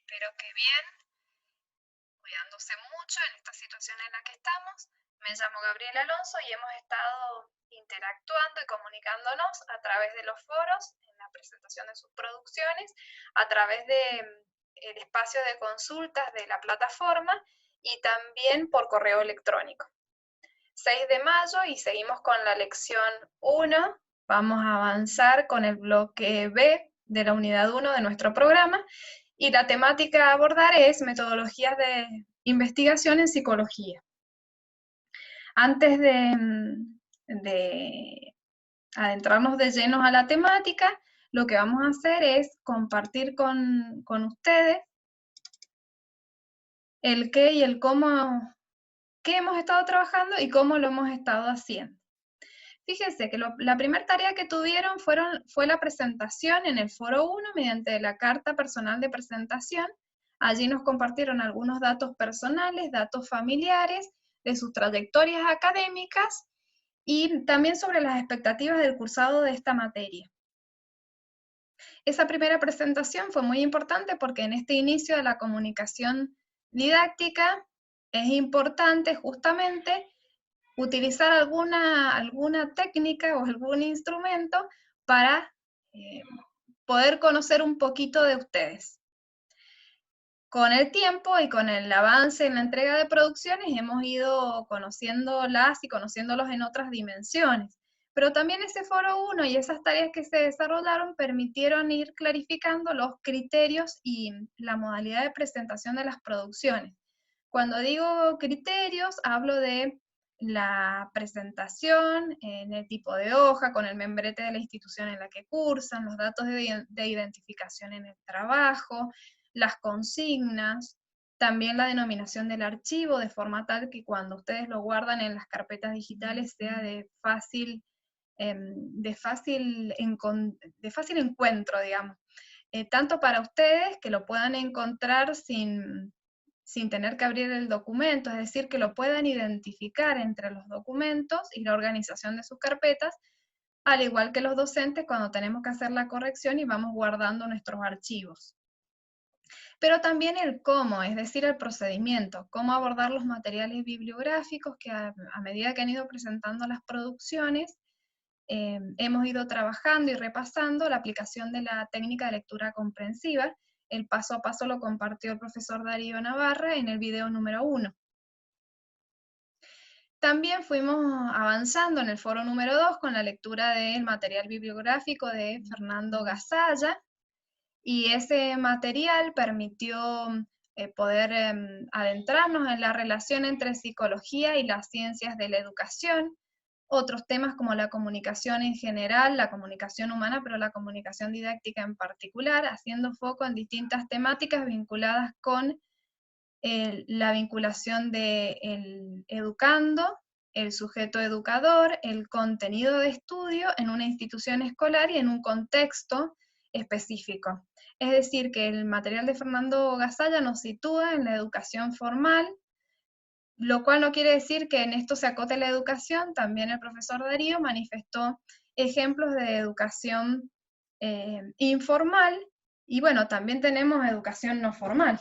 espero que bien, cuidándose mucho en esta situación en la que estamos. Me llamo Gabriela Alonso y hemos estado interactuando y comunicándonos a través de los foros, en la presentación de sus producciones, a través del espacio de consultas de la plataforma y también por correo electrónico. 6 de mayo y seguimos con la lección 1. Vamos a avanzar con el bloque B de la unidad 1 de nuestro programa y la temática a abordar es metodologías de investigación en psicología. Antes de adentrarnos de llenos a la temática, lo que vamos a hacer es compartir con ustedes el qué y el cómo, qué hemos estado trabajando y cómo lo hemos estado haciendo. Fíjense que la primera tarea que tuvieron fue la presentación en el foro 1 mediante la carta personal de presentación. Allí nos compartieron algunos datos personales, datos familiares, de sus trayectorias académicas y también sobre las expectativas del cursado de esta materia. Esa primera presentación fue muy importante porque en este inicio de la comunicación didáctica es importante justamente utilizar alguna técnica o algún instrumento para poder conocer un poquito de ustedes. Con el tiempo y con el avance en la entrega de producciones hemos ido conociéndolas y conociéndolos en otras dimensiones. Pero también ese foro 1 y esas tareas que se desarrollaron permitieron ir clarificando los criterios y la modalidad de presentación de las producciones. Cuando digo criterios, hablo de la presentación, en el tipo de hoja, con el membrete de la institución en la que cursan, los datos de identificación en el trabajo, las consignas, también la denominación del archivo, de forma tal que cuando ustedes lo guardan en las carpetas digitales sea de fácil encuentro, digamos. Tanto para ustedes que lo puedan encontrar sin tener que abrir el documento, es decir, que lo puedan identificar entre los documentos y la organización de sus carpetas, al igual que los docentes cuando tenemos que hacer la corrección y vamos guardando nuestros archivos. Pero también el cómo, es decir, el procedimiento, cómo abordar los materiales bibliográficos que a medida que han ido presentando las producciones, hemos ido trabajando y repasando la aplicación de la técnica de lectura comprensiva. El paso a paso lo compartió el profesor Darío Navarra en el video número 1. También fuimos avanzando en el foro número 2 con la lectura del material bibliográfico de Fernando Gasalla, y ese material permitió poder adentrarnos en la relación entre psicología y las ciencias de la educación, otros temas como la comunicación en general, la comunicación humana, pero la comunicación didáctica en particular, haciendo foco en distintas temáticas vinculadas con la vinculación del educando, el sujeto educador, el contenido de estudio en una institución escolar y en un contexto específico. Es decir, que el material de Fernando Gasalla nos sitúa en la educación formal, lo cual no quiere decir que en esto se acote la educación. También el profesor Darío manifestó ejemplos de educación informal, y bueno, también tenemos educación no formal.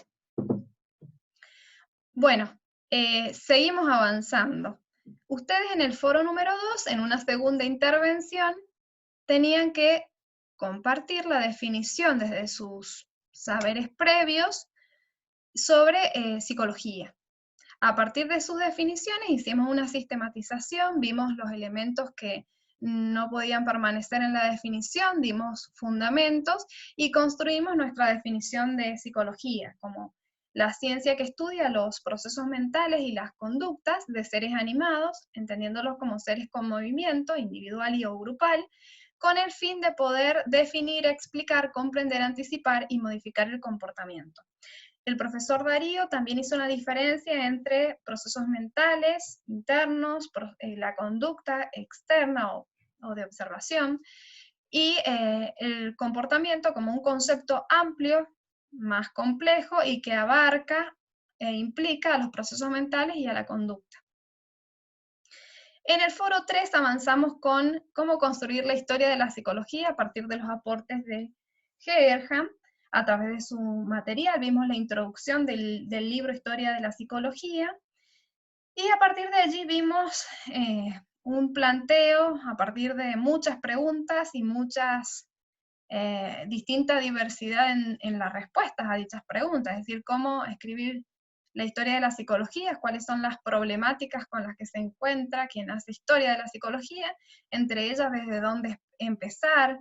Bueno, seguimos avanzando. Ustedes en el foro número 2, en una segunda intervención, tenían que compartir la definición desde sus saberes previos sobre psicología. A partir de sus definiciones hicimos una sistematización, vimos los elementos que no podían permanecer en la definición, dimos fundamentos y construimos nuestra definición de psicología como la ciencia que estudia los procesos mentales y las conductas de seres animados, entendiéndolos como seres con movimiento individual y o grupal, con el fin de poder definir, explicar, comprender, anticipar y modificar el comportamiento. El profesor Darío también hizo una diferencia entre procesos mentales internos, la conducta externa o de observación, y el comportamiento como un concepto amplio, más complejo y que abarca e implica a los procesos mentales y a la conducta. En el foro 3 avanzamos con cómo construir la historia de la psicología a partir de los aportes de Hegerham. a través de su material, vimos la introducción del libro Historia de la Psicología, y a partir de allí vimos un planteo a partir de muchas preguntas y muchas distinta diversidad en las respuestas a dichas preguntas, es decir, cómo escribir la historia de la psicología, cuáles son las problemáticas con las que se encuentra quien hace historia de la psicología, entre ellas desde dónde empezar,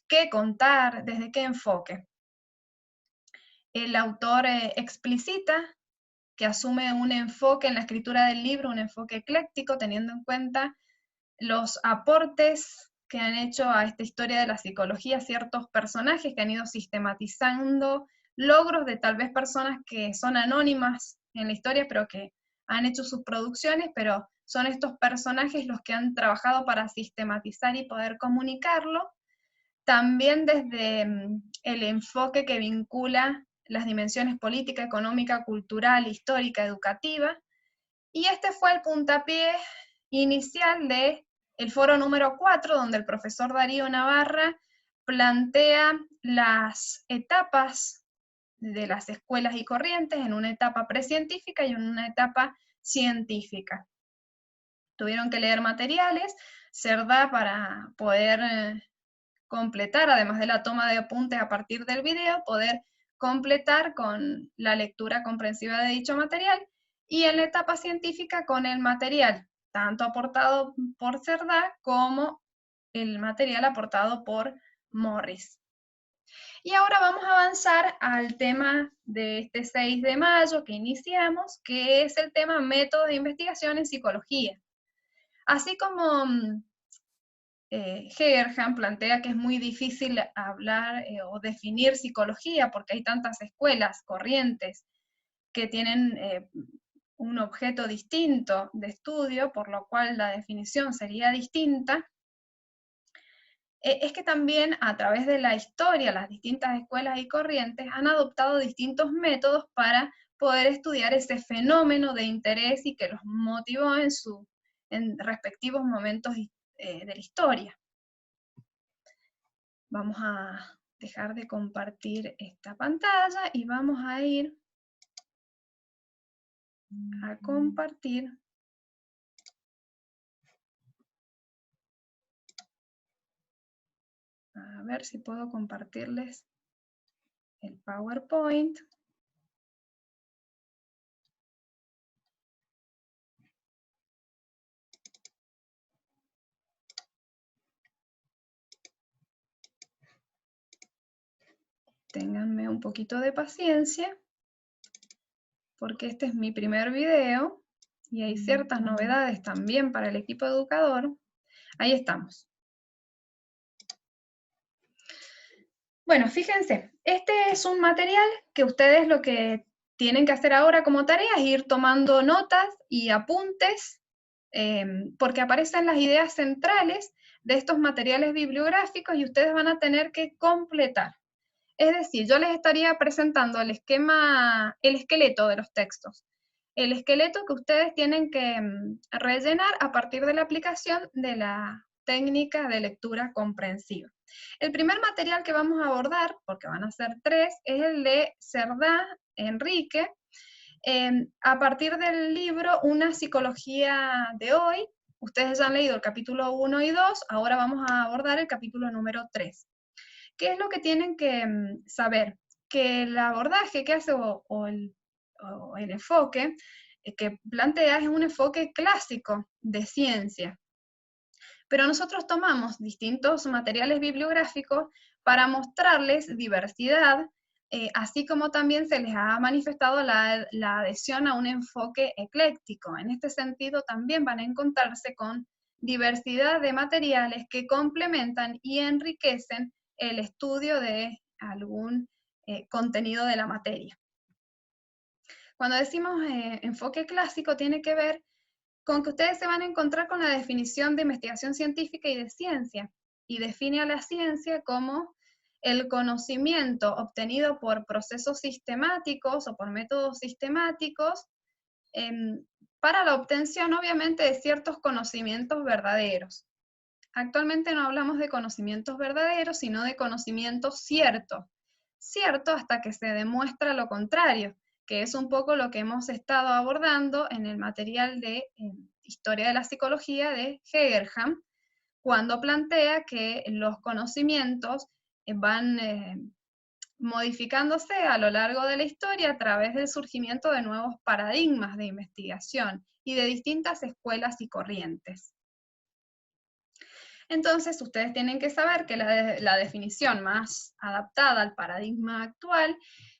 qué contar, desde qué enfoque. El autor explicita que asume un enfoque en la escritura del libro, un enfoque ecléctico, teniendo en cuenta los aportes que han hecho a esta historia de la psicología ciertos personajes que han ido sistematizando logros de tal vez personas que son anónimas en la historia, pero que han hecho sus producciones, pero son estos personajes los que han trabajado para sistematizar y poder comunicarlo. También desde el enfoque que vincula las dimensiones política, económica, cultural, histórica, educativa. Y este fue el puntapié inicial de el foro número 4, donde el profesor Darío Navarra plantea las etapas de las escuelas y corrientes en una etapa precientífica y en una etapa científica. Tuvieron que leer materiales, Cerdá para poder completar, además de la toma de apuntes a partir del video, poder completar con la lectura comprensiva de dicho material, y en la etapa científica con el material, tanto aportado por Cerdá como el material aportado por Morris. Y ahora vamos a avanzar al tema de este 6 de mayo que iniciamos, que es el tema métodos de investigación en psicología. Así como Hegerham plantea que es muy difícil hablar o definir psicología porque hay tantas escuelas, corrientes, que tienen un objeto distinto de estudio, por lo cual la definición sería distinta. Es que también a través de la historia, las distintas escuelas y corrientes han adoptado distintos métodos para poder estudiar ese fenómeno de interés y que los motivó en respectivos momentos de la historia. Vamos a dejar de compartir esta pantalla y vamos a ir a compartir a ver si puedo compartirles el PowerPoint. Ténganme un poquito de paciencia, porque este es mi primer video y hay ciertas novedades también para el equipo educador. Ahí estamos. Bueno, fíjense, este es un material que ustedes lo que tienen que hacer ahora como tarea es ir tomando notas y apuntes, porque aparecen las ideas centrales de estos materiales bibliográficos y ustedes van a tener que completar. Es decir, yo les estaría presentando el esqueleto de los textos. El esqueleto que ustedes tienen que rellenar a partir de la aplicación de la técnica de lectura comprensiva. El primer material que vamos a abordar, porque van a ser 3, es el de Cerdá Enrique, a partir del libro Una psicología de hoy. Ustedes ya han leído el capítulo 1 y 2, ahora vamos a abordar el capítulo número 3. ¿Qué es lo que tienen que saber? Que el abordaje que hace o el enfoque que plantea es un enfoque clásico de ciencia. Pero nosotros tomamos distintos materiales bibliográficos para mostrarles diversidad, así como también se les ha manifestado la adhesión a un enfoque ecléctico. En este sentido también van a encontrarse con diversidad de materiales que complementan y enriquecen el estudio de algún contenido de la materia. Cuando decimos enfoque clásico, tiene que ver con que ustedes se van a encontrar con la definición de investigación científica y de ciencia, y define a la ciencia como el conocimiento obtenido por procesos sistemáticos o por métodos sistemáticos para la obtención, obviamente, de ciertos conocimientos verdaderos. Actualmente no hablamos de conocimientos verdaderos, sino de conocimientos ciertos, cierto hasta que se demuestra lo contrario, que es un poco lo que hemos estado abordando en el material de Historia de la Psicología de Hegerham, cuando plantea que los conocimientos van modificándose a lo largo de la historia a través del surgimiento de nuevos paradigmas de investigación y de distintas escuelas y corrientes. Entonces, ustedes tienen que saber que la definición más adaptada al paradigma actual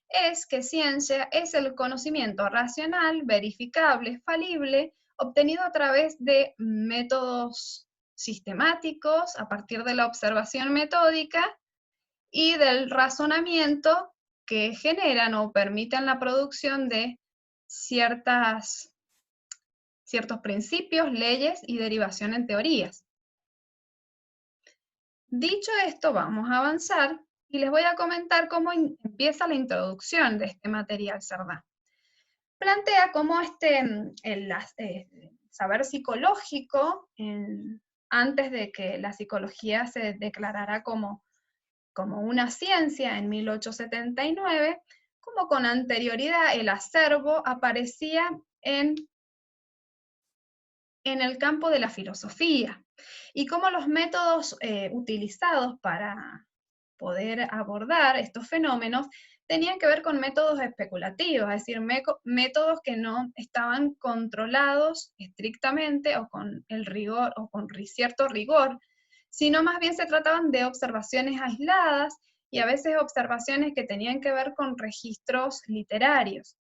es que ciencia es el conocimiento racional, verificable, falible, obtenido a través de métodos sistemáticos, a partir de la observación metódica y del razonamiento que generan o permiten la producción de ciertos principios, leyes y derivación en teorías. Dicho esto, vamos a avanzar y les voy a comentar cómo empieza la introducción de este material Cerdá. Plantea cómo el saber psicológico, antes de que la psicología se declarara como una ciencia en 1879, como con anterioridad el acervo aparecía en el campo de la filosofía, y cómo los métodos utilizados para poder abordar estos fenómenos tenían que ver con métodos especulativos, es decir, métodos que no estaban controlados estrictamente o con el rigor o con cierto rigor, sino más bien se trataban de observaciones aisladas y a veces observaciones que tenían que ver con registros literarios.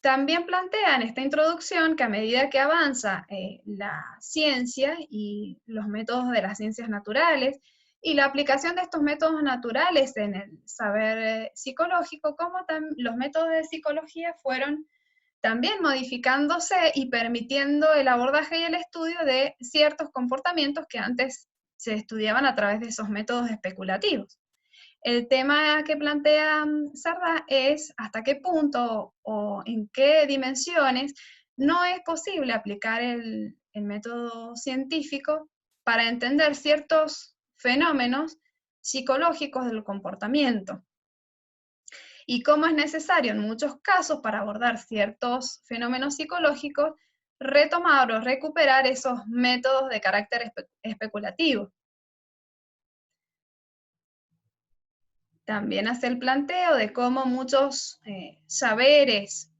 También plantea en esta introducción que a medida que avanza la ciencia y los métodos de las ciencias naturales y la aplicación de estos métodos naturales en el saber psicológico, como los métodos de psicología fueron también modificándose y permitiendo el abordaje y el estudio de ciertos comportamientos que antes se estudiaban a través de esos métodos especulativos. El tema que plantea Cerdá es hasta qué punto o en qué dimensiones no es posible aplicar el método científico para entender ciertos fenómenos psicológicos del comportamiento, y cómo es necesario en muchos casos para abordar ciertos fenómenos psicológicos retomar o recuperar esos métodos de carácter especulativo. También hace el planteo de cómo muchos saberes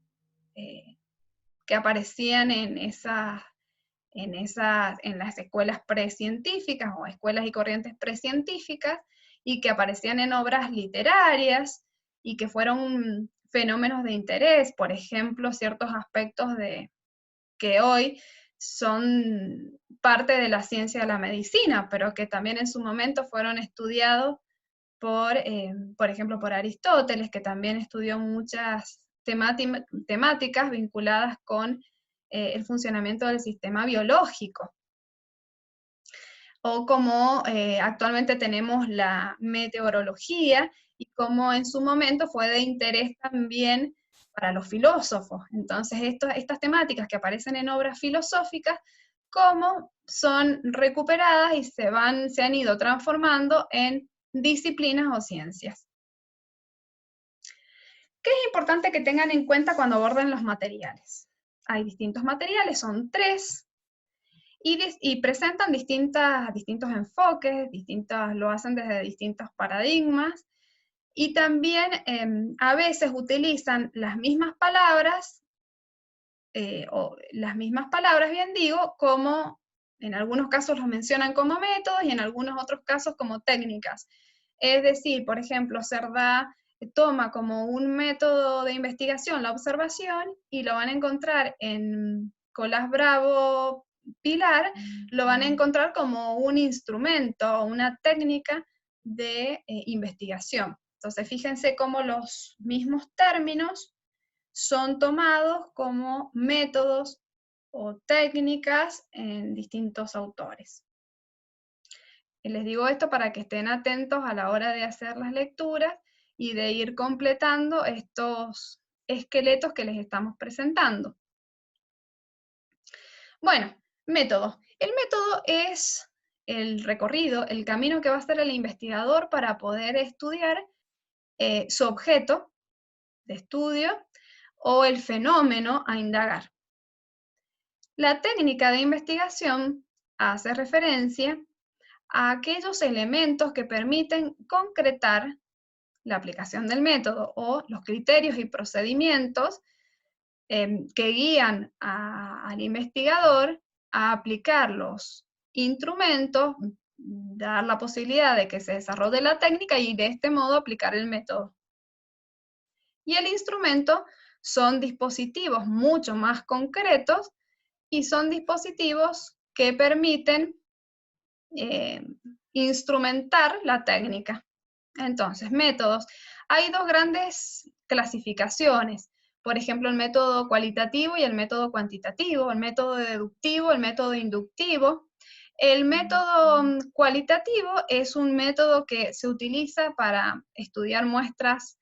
que aparecían en las escuelas precientíficas o escuelas y corrientes precientíficas y que aparecían en obras literarias y que fueron fenómenos de interés, por ejemplo, ciertos aspectos que hoy son parte de la ciencia de la medicina, pero que también en su momento fueron estudiados por ejemplo, por Aristóteles, que también estudió muchas temáticas vinculadas con el funcionamiento del sistema biológico. O como actualmente tenemos la meteorología, y como en su momento fue de interés también para los filósofos. Entonces, estas temáticas que aparecen en obras filosóficas, cómo son recuperadas y se han ido transformando en disciplinas o ciencias. ¿Qué es importante que tengan en cuenta cuando aborden los materiales? Hay distintos materiales, son 3, y presentan distintos enfoques, lo hacen desde distintos paradigmas, y también a veces utilizan las mismas palabras, bien digo, como en algunos casos los mencionan como métodos y en algunos otros casos como técnicas. Es decir, por ejemplo, Cerdá toma como un método de investigación la observación, y lo van a encontrar en Colás Bravo Pilar, lo van a encontrar como un instrumento, una técnica de investigación. Entonces, fíjense cómo los mismos términos son tomados como métodos o técnicas en distintos autores. Y les digo esto para que estén atentos a la hora de hacer las lecturas y de ir completando estos esqueletos que les estamos presentando. Bueno, método. El método es el recorrido, el camino que va a hacer el investigador para poder estudiar su objeto de estudio o el fenómeno a indagar. La técnica de investigación hace referencia a aquellos elementos que permiten concretar la aplicación del método o los criterios y procedimientos que guían al investigador a aplicar los instrumentos, dar la posibilidad de que se desarrolle la técnica y de este modo aplicar el método. Y el instrumento son dispositivos mucho más concretos y son dispositivos que permiten instrumentar la técnica. Entonces, métodos. Hay dos grandes clasificaciones. Por ejemplo, el método cualitativo y el método cuantitativo, el método deductivo, el método inductivo. El método cualitativo es un método que se utiliza para estudiar muestras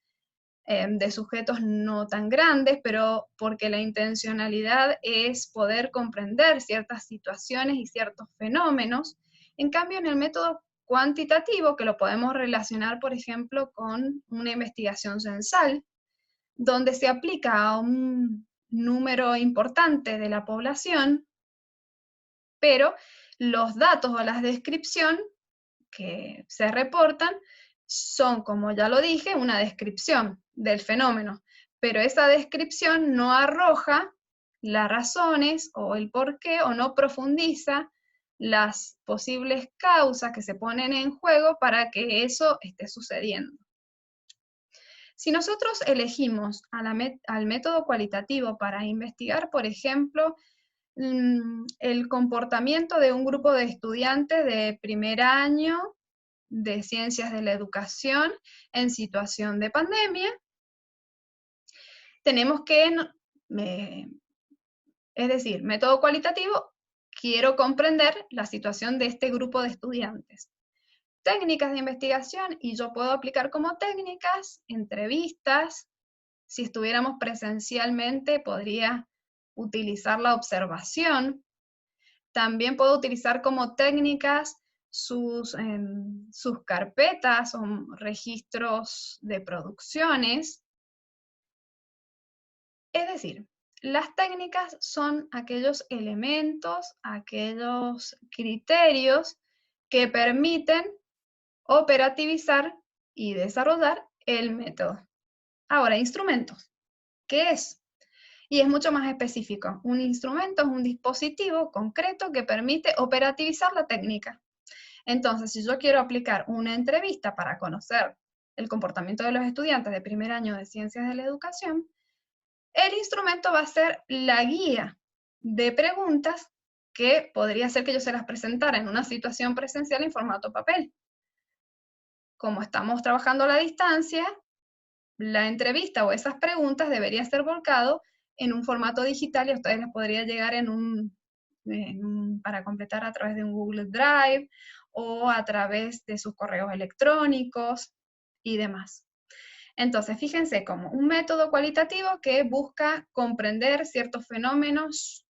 de sujetos no tan grandes, pero porque la intencionalidad es poder comprender ciertas situaciones y ciertos fenómenos. En cambio, en el método cuantitativo, que lo podemos relacionar, por ejemplo, con una investigación censal, donde se aplica a un número importante de la población, pero los datos o las descripciones que se reportan son, como ya lo dije, una descripción del fenómeno, pero esa descripción no arroja las razones o el por qué o no profundiza las posibles causas que se ponen en juego para que eso esté sucediendo. Si nosotros elegimos al método cualitativo para investigar, por ejemplo, el comportamiento de un grupo de estudiantes de primer año de ciencias de la educación en situación de pandemia, tenemos que, es decir, método cualitativo, quiero comprender la situación de este grupo de estudiantes. Técnicas de investigación, y yo puedo aplicar como técnicas, entrevistas, si estuviéramos presencialmente podría utilizar la observación, también puedo utilizar como técnicas sus carpetas o registros de producciones. Es decir, las técnicas son aquellos elementos, aquellos criterios que permiten operativizar y desarrollar el método. Ahora, instrumentos. ¿Qué es? Y es mucho más específico. Un instrumento es un dispositivo concreto que permite operativizar la técnica. Entonces, si yo quiero aplicar una entrevista para conocer el comportamiento de los estudiantes de primer año de Ciencias de la Educación, el instrumento va a ser la guía de preguntas que podría ser que yo se las presentara en una situación presencial en formato papel. Como estamos trabajando a la distancia, la entrevista o esas preguntas debería ser volcado en un formato digital y a ustedes les podría llegar para completar a través de un Google Drive o a través de sus correos electrónicos y demás. Entonces, fíjense como un método cualitativo que busca comprender ciertos fenómenos,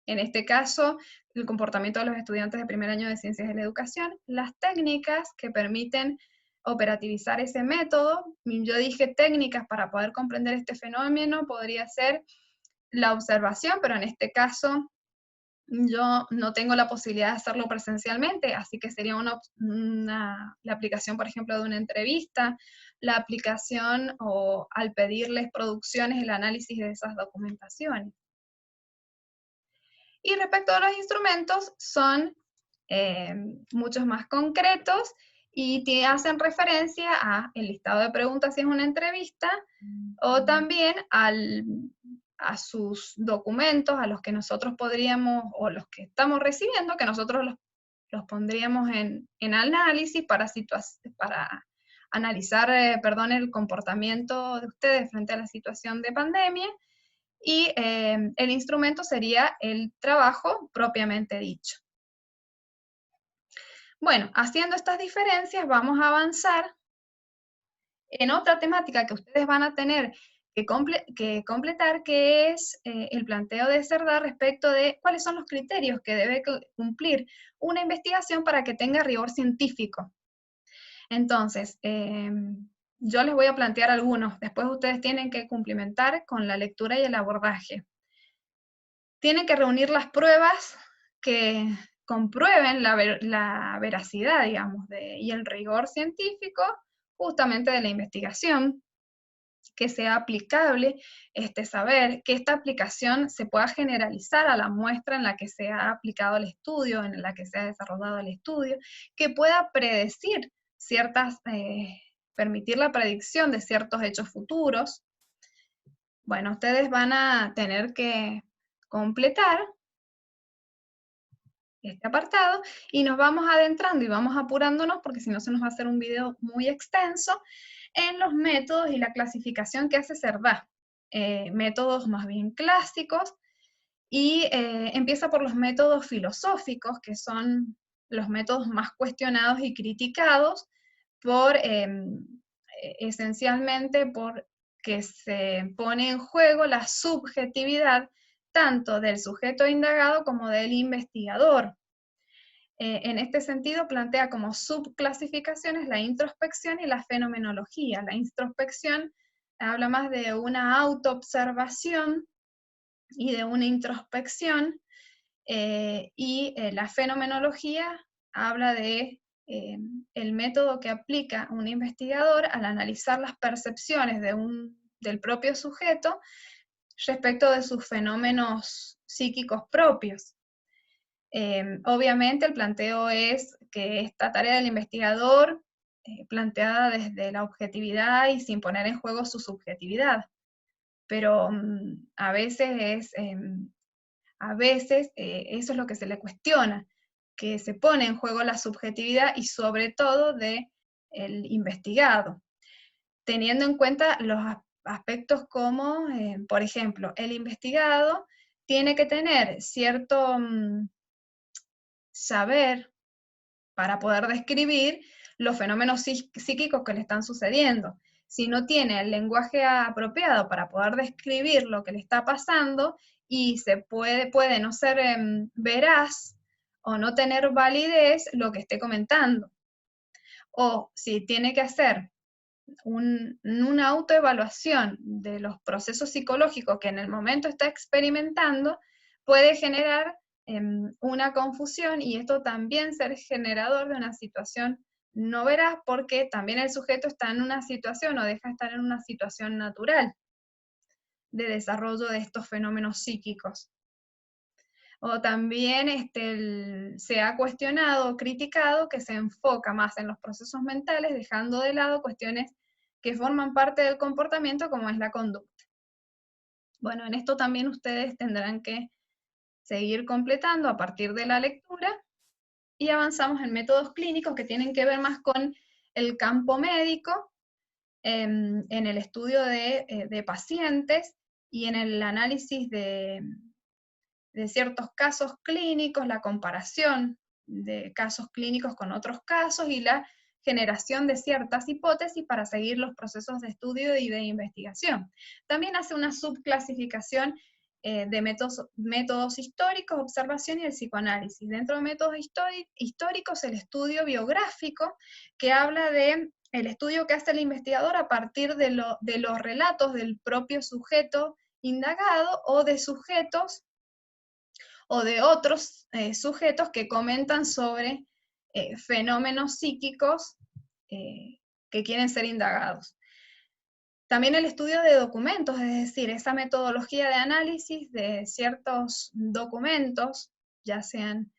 en este caso, el comportamiento de los estudiantes de primer año de Ciencias de la Educación, las técnicas que permiten operativizar ese método. Yo dije técnicas para poder comprender este fenómeno, podría ser la observación, pero en este caso yo no tengo la posibilidad de hacerlo presencialmente, así que sería la aplicación, por ejemplo, de una entrevista, la aplicación o al pedirles producciones, el análisis de esas documentaciones. Y respecto a los instrumentos, son muchos más concretos y te hacen referencia a el listado de preguntas si es una entrevista, o también a sus documentos, a los que nosotros podríamos, o los que estamos recibiendo, que nosotros los pondríamos en análisis para analizar el comportamiento de ustedes frente a la situación de pandemia, y el instrumento sería el trabajo propiamente dicho. Bueno, haciendo estas diferencias vamos a avanzar en otra temática que ustedes van a tener que completar, que es el planteo de Cerdá respecto de cuáles son los criterios que debe cumplir una investigación para que tenga rigor científico. Entonces, yo les voy a plantear algunos, después ustedes tienen que cumplimentar con la lectura y el abordaje. Tienen que reunir las pruebas que comprueben la veracidad, digamos, y el rigor científico justamente de la investigación, que sea aplicable este saber, que esta aplicación se pueda generalizar a la muestra en la que se ha aplicado el estudio, en la que se ha desarrollado el estudio, que pueda predecir permitir la predicción de ciertos hechos futuros. Bueno, ustedes van a tener que completar este apartado y nos vamos adentrando y vamos apurándonos porque si no se nos va a hacer un video muy extenso en los métodos y la clasificación que hace Cerdá. Métodos más bien clásicos y empieza por los métodos filosóficos, que son los métodos más cuestionados y criticados por esencialmente porque se pone en juego la subjetividad tanto del sujeto indagado como del investigador. En este sentido, plantea como subclasificaciones la introspección y la fenomenología. La introspección habla más de una autoobservación y de una introspección, y la fenomenología habla de el método que aplica un investigador al analizar las percepciones del propio sujeto respecto de sus fenómenos psíquicos propios. Obviamente el planteo es que esta tarea del investigador, planteada desde la objetividad y sin poner en juego su subjetividad, pero a veces eso es lo que se le cuestiona, que se pone en juego la subjetividad y sobre todo del investigado, teniendo en cuenta los aspectos como, por ejemplo, el investigado tiene que tener cierto saber para poder describir los fenómenos psíquicos que le están sucediendo. Si no tiene el lenguaje apropiado para poder describir lo que le está pasando y puede no ser veraz o no tener validez lo que esté comentando. O si tiene que hacer una autoevaluación de los procesos psicológicos que en el momento está experimentando, puede generar una confusión y esto también ser generador de una situación no veraz porque también el sujeto está en una situación o deja de estar en una situación natural de desarrollo de estos fenómenos psíquicos. O también se ha cuestionado o criticado que se enfoca más en los procesos mentales, dejando de lado cuestiones que forman parte del comportamiento como es la conducta. Bueno, en esto también ustedes tendrán que seguir completando a partir de la lectura y avanzamos en métodos clínicos que tienen que ver más con el campo médico, en el estudio de pacientes y en el análisis de ciertos casos clínicos, la comparación de casos clínicos con otros casos y la generación de ciertas hipótesis para seguir los procesos de estudio y de investigación. También hace una subclasificación de métodos históricos, observación y el psicoanálisis. Dentro de métodos históricos, el estudio biográfico, que habla de el estudio que hace el investigador a partir de los relatos del propio sujeto indagado o de sujetos o de otros sujetos que comentan sobre fenómenos psíquicos que quieren ser indagados. También el estudio de documentos, es decir, esa metodología de análisis de ciertos documentos, ya sean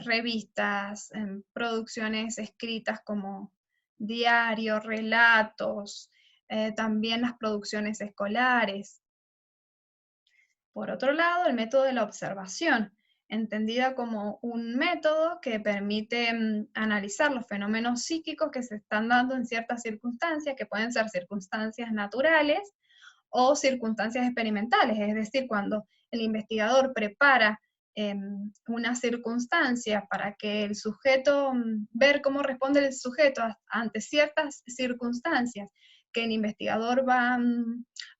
revistas, producciones escritas como diarios, relatos, también las producciones escolares. Por otro lado, el método de la observación, entendida como un método que permite analizar los fenómenos psíquicos que se están dando en ciertas circunstancias, que pueden ser circunstancias naturales o circunstancias experimentales, es decir, cuando el investigador prepara una circunstancia para que el sujeto, ver cómo responde el sujeto ante ciertas circunstancias que el investigador va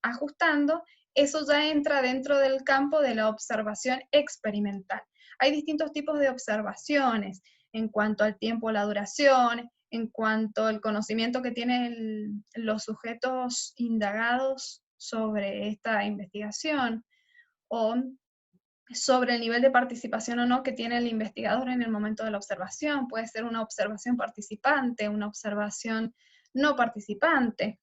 ajustando, eso ya entra dentro del campo de la observación experimental. Hay distintos tipos de observaciones en cuanto al tiempo, la duración, en cuanto al conocimiento que tienen los sujetos indagados sobre esta investigación, o sobre el nivel de participación o no que tiene el investigador en el momento de la observación. Puede ser una observación participante, una observación no participante.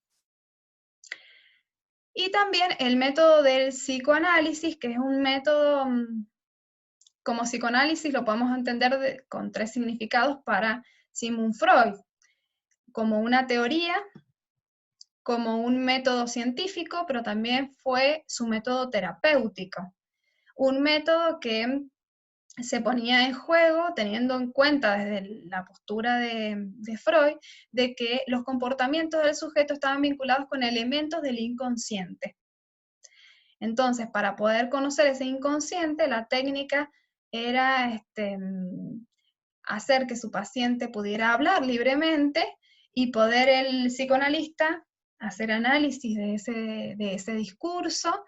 Y también el método del psicoanálisis, que es un método, como psicoanálisis lo podemos entender con 3 significados para Sigmund Freud: como una teoría, como un método científico, pero también fue su método terapéutico. Un método que se ponía en juego teniendo en cuenta desde la postura de Freud de que los comportamientos del sujeto estaban vinculados con elementos del inconsciente. Entonces, para poder conocer ese inconsciente, la técnica era hacer que su paciente pudiera hablar libremente y poder el psicoanalista hacer análisis de ese discurso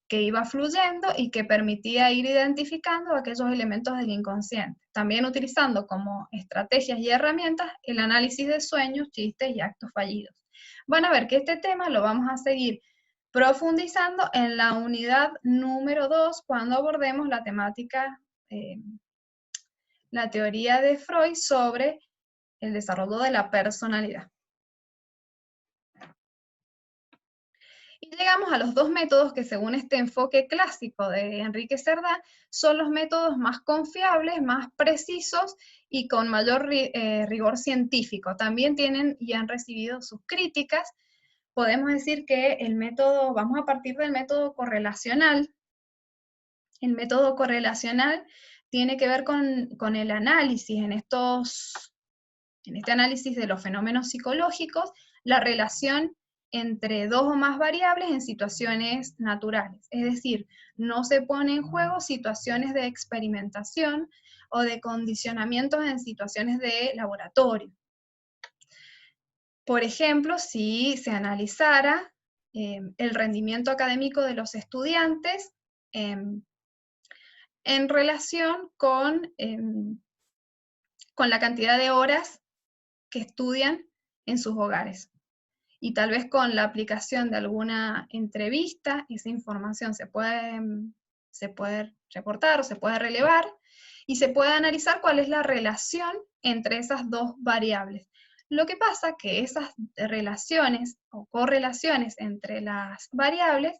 que iba fluyendo y que permitía ir identificando aquellos elementos del inconsciente. También utilizando como estrategias y herramientas el análisis de sueños, chistes y actos fallidos. Van a ver que este tema lo vamos a seguir profundizando en la unidad número 2 cuando abordemos la temática, la teoría de Freud sobre el desarrollo de la personalidad. Y llegamos a los 2 métodos que, según este enfoque clásico de Enrique Cerdá, son los métodos más confiables, más precisos y con mayor rigor científico. También tienen y han recibido sus críticas. Podemos decir que el método, vamos a partir del método correlacional. El método correlacional tiene que ver con el análisis en este análisis de los fenómenos psicológicos, la relación entre 2 o más variables en situaciones naturales. Es decir, no se pone en juego situaciones de experimentación o de condicionamientos en situaciones de laboratorio. Por ejemplo, si se analizara el rendimiento académico de los estudiantes en relación con la cantidad de horas que estudian en sus hogares. Y tal vez con la aplicación de alguna entrevista, esa información se puede reportar o se puede relevar y se puede analizar cuál es la relación entre esas 2 variables. Lo que pasa es que esas relaciones o correlaciones entre las variables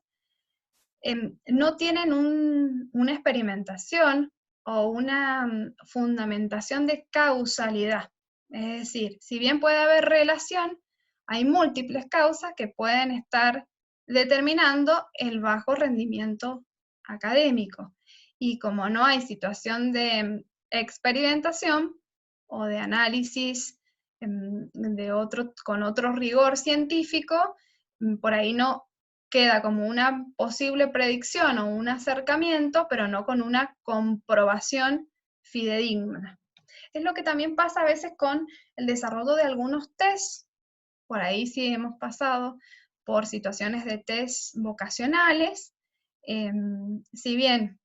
no tienen una experimentación o una fundamentación de causalidad. Es decir, si bien puede haber relación, hay múltiples causas que pueden estar determinando el bajo rendimiento académico. Y como no hay situación de experimentación o de análisis con otro rigor científico, por ahí no queda como una posible predicción o un acercamiento, pero no con una comprobación fidedigna. Es lo que también pasa a veces con el desarrollo de algunos tests. Por ahí sí hemos pasado por situaciones de test vocacionales. Si bien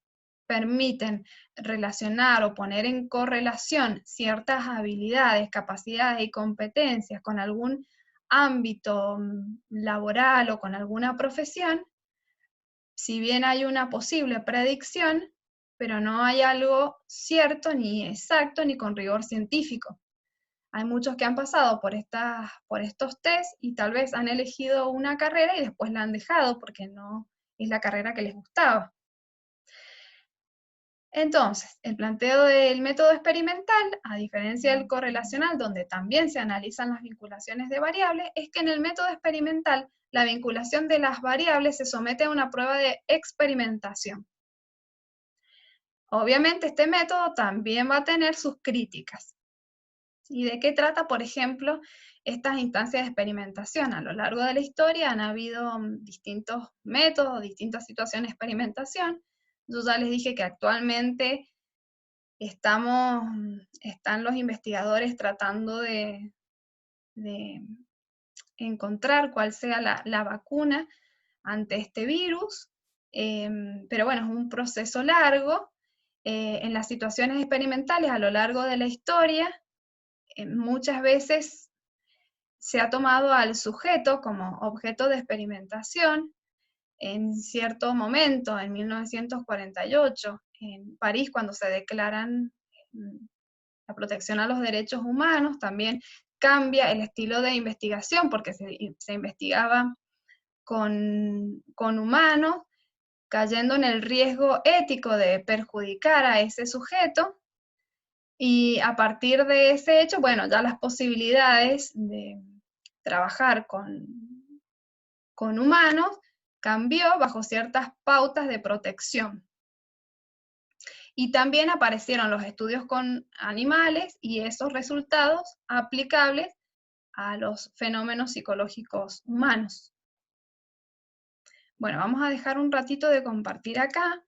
permiten relacionar o poner en correlación ciertas habilidades, capacidades y competencias con algún ámbito laboral o con alguna profesión, si bien hay una posible predicción, pero no hay algo cierto ni exacto ni con rigor científico. Hay muchos que han pasado por estos test y tal vez han elegido una carrera y después la han dejado porque no es la carrera que les gustaba. Entonces, el planteo del método experimental, a diferencia del correlacional, donde también se analizan las vinculaciones de variables, es que en el método experimental la vinculación de las variables se somete a una prueba de experimentación. Obviamente este método también va a tener sus críticas. ¿Y de qué trata, por ejemplo, estas instancias de experimentación? A lo largo de la historia han habido distintos métodos, distintas situaciones de experimentación. Yo ya les dije que actualmente están los investigadores tratando de encontrar cuál sea la vacuna ante este virus, pero bueno, es un proceso largo. En las situaciones experimentales a lo largo de la historia, muchas veces se ha tomado al sujeto como objeto de experimentación. En cierto momento, en 1948, en París, cuando se declaran la protección a los derechos humanos, también cambia el estilo de investigación, porque se investigaba con humanos, cayendo en el riesgo ético de perjudicar a ese sujeto, y a partir de ese hecho, bueno, ya las posibilidades de trabajar con humanos cambió bajo ciertas pautas de protección. Y también aparecieron los estudios con animales y esos resultados aplicables a los fenómenos psicológicos humanos. Bueno, vamos a dejar un ratito de compartir acá.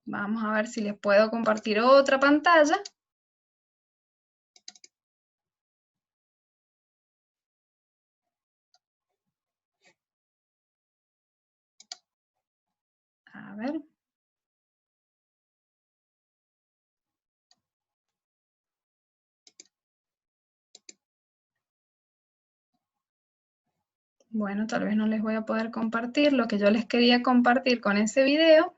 Vamos a ver si les puedo compartir otra pantalla. A ver. Bueno, tal vez no les voy a poder compartir lo que yo les quería compartir con ese video.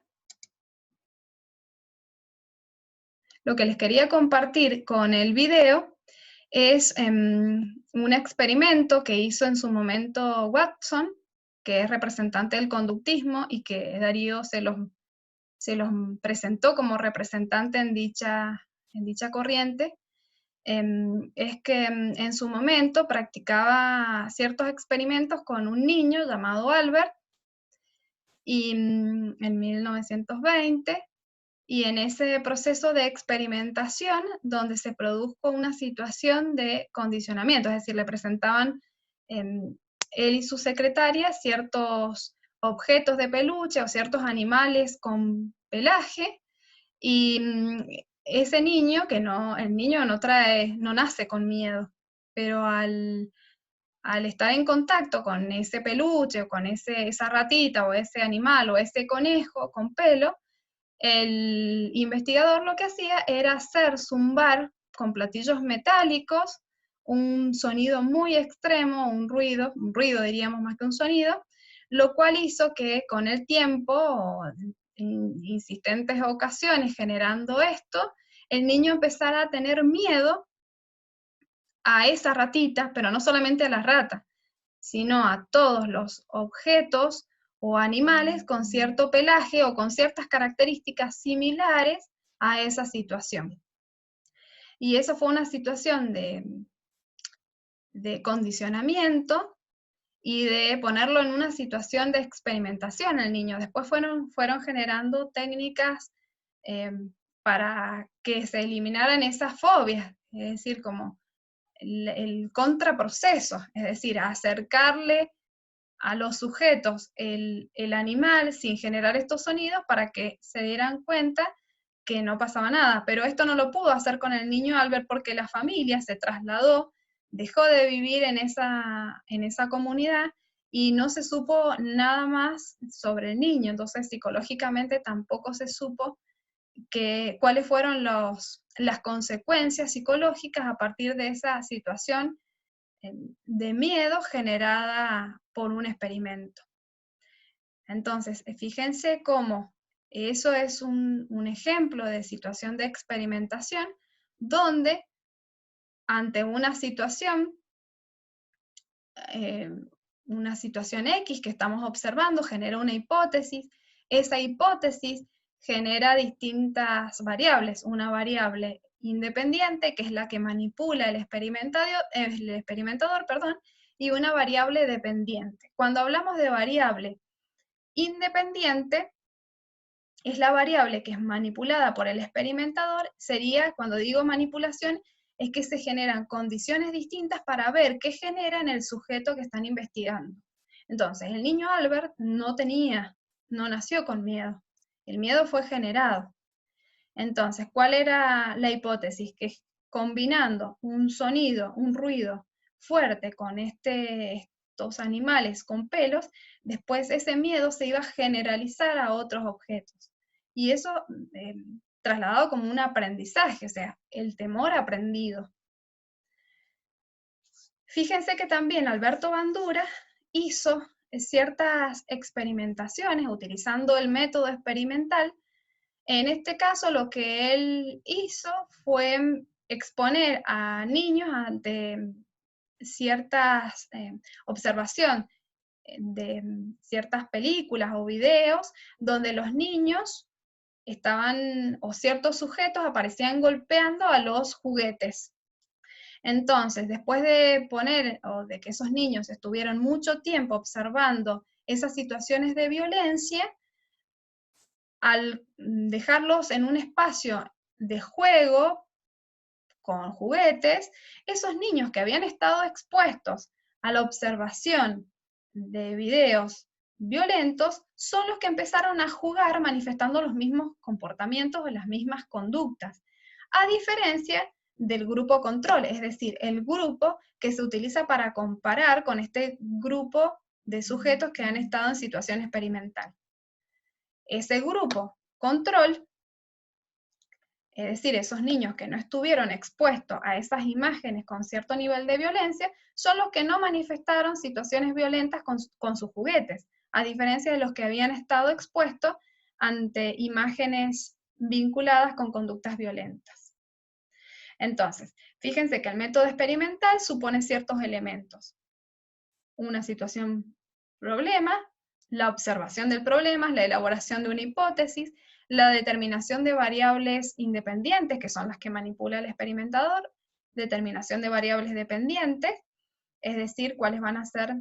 Lo que les quería compartir con el video es un experimento que hizo en su momento Watson, que es representante del conductismo y que Darío se los presentó como representante en dicha corriente. Es que en su momento practicaba ciertos experimentos con un niño llamado Albert, y en 1920, y en ese proceso de experimentación donde se produjo una situación de condicionamiento, es decir, le presentaban él y su secretaria ciertos objetos de peluche o ciertos animales con pelaje, y ese niño, el niño no nace con miedo, pero al estar en contacto con ese peluche o con esa ratita o ese animal o ese conejo con pelo, el investigador lo que hacía era hacer zumbar con platillos metálicos un sonido muy extremo, un ruido diríamos más que un sonido, lo cual hizo que con el tiempo, en insistentes ocasiones generando esto, el niño empezara a tener miedo a esa ratita, pero no solamente a la rata, sino a todos los objetos o animales con cierto pelaje o con ciertas características similares a esa situación. Y eso fue una situación de condicionamiento y de ponerlo en una situación de experimentación al niño. Después fueron generando técnicas para que se eliminaran esas fobias, es decir, como el contraproceso, es decir, acercarle a los sujetos el animal sin generar estos sonidos para que se dieran cuenta que no pasaba nada. Pero esto no lo pudo hacer con el niño Albert porque la familia se trasladó, dejó de vivir en esa comunidad y no se supo nada más sobre el niño. Entonces psicológicamente tampoco se supo cuáles fueron las consecuencias psicológicas a partir de esa situación de miedo generada por un experimento. Entonces, fíjense cómo eso es un ejemplo de situación de experimentación donde ante una situación X que estamos observando genera una hipótesis, esa hipótesis genera distintas variables, una variable independiente, que es la que manipula el experimentador, y una variable dependiente. Cuando hablamos de variable independiente, es la variable que es manipulada por el experimentador. Sería, cuando digo manipulación, es que se generan condiciones distintas para ver qué genera en el sujeto que están investigando. Entonces, el niño Albert no nació con miedo. El miedo fue generado. Entonces, ¿cuál era la hipótesis? Que combinando un sonido, un ruido fuerte con estos animales con pelos, después ese miedo se iba a generalizar a otros objetos. Y eso trasladado como un aprendizaje, o sea, el temor aprendido. Fíjense que también Alberto Bandura hizo ciertas experimentaciones utilizando el método experimental. En este caso, lo que él hizo fue exponer a niños ante ciertas observación de ciertas películas o videos donde los niños estaban, o ciertos sujetos aparecían golpeando a los juguetes. Entonces, después de poner, o de que esos niños estuvieron mucho tiempo observando esas situaciones de violencia, al dejarlos en un espacio de juego con juguetes, esos niños que habían estado expuestos a la observación de videos violentos son los que empezaron a jugar manifestando los mismos comportamientos o las mismas conductas, a diferencia del grupo control, es decir, el grupo que se utiliza para comparar con este grupo de sujetos que han estado en situación experimental. Ese grupo control, es decir, esos niños que no estuvieron expuestos a esas imágenes con cierto nivel de violencia, son los que no manifestaron situaciones violentas con sus juguetes, a diferencia de los que habían estado expuestos ante imágenes vinculadas con conductas violentas. Entonces, fíjense que el método experimental supone ciertos elementos. Una situación problema, la observación del problema, la elaboración de una hipótesis, la determinación de variables independientes, que son las que manipula el experimentador, determinación de variables dependientes, es decir, cuáles van a ser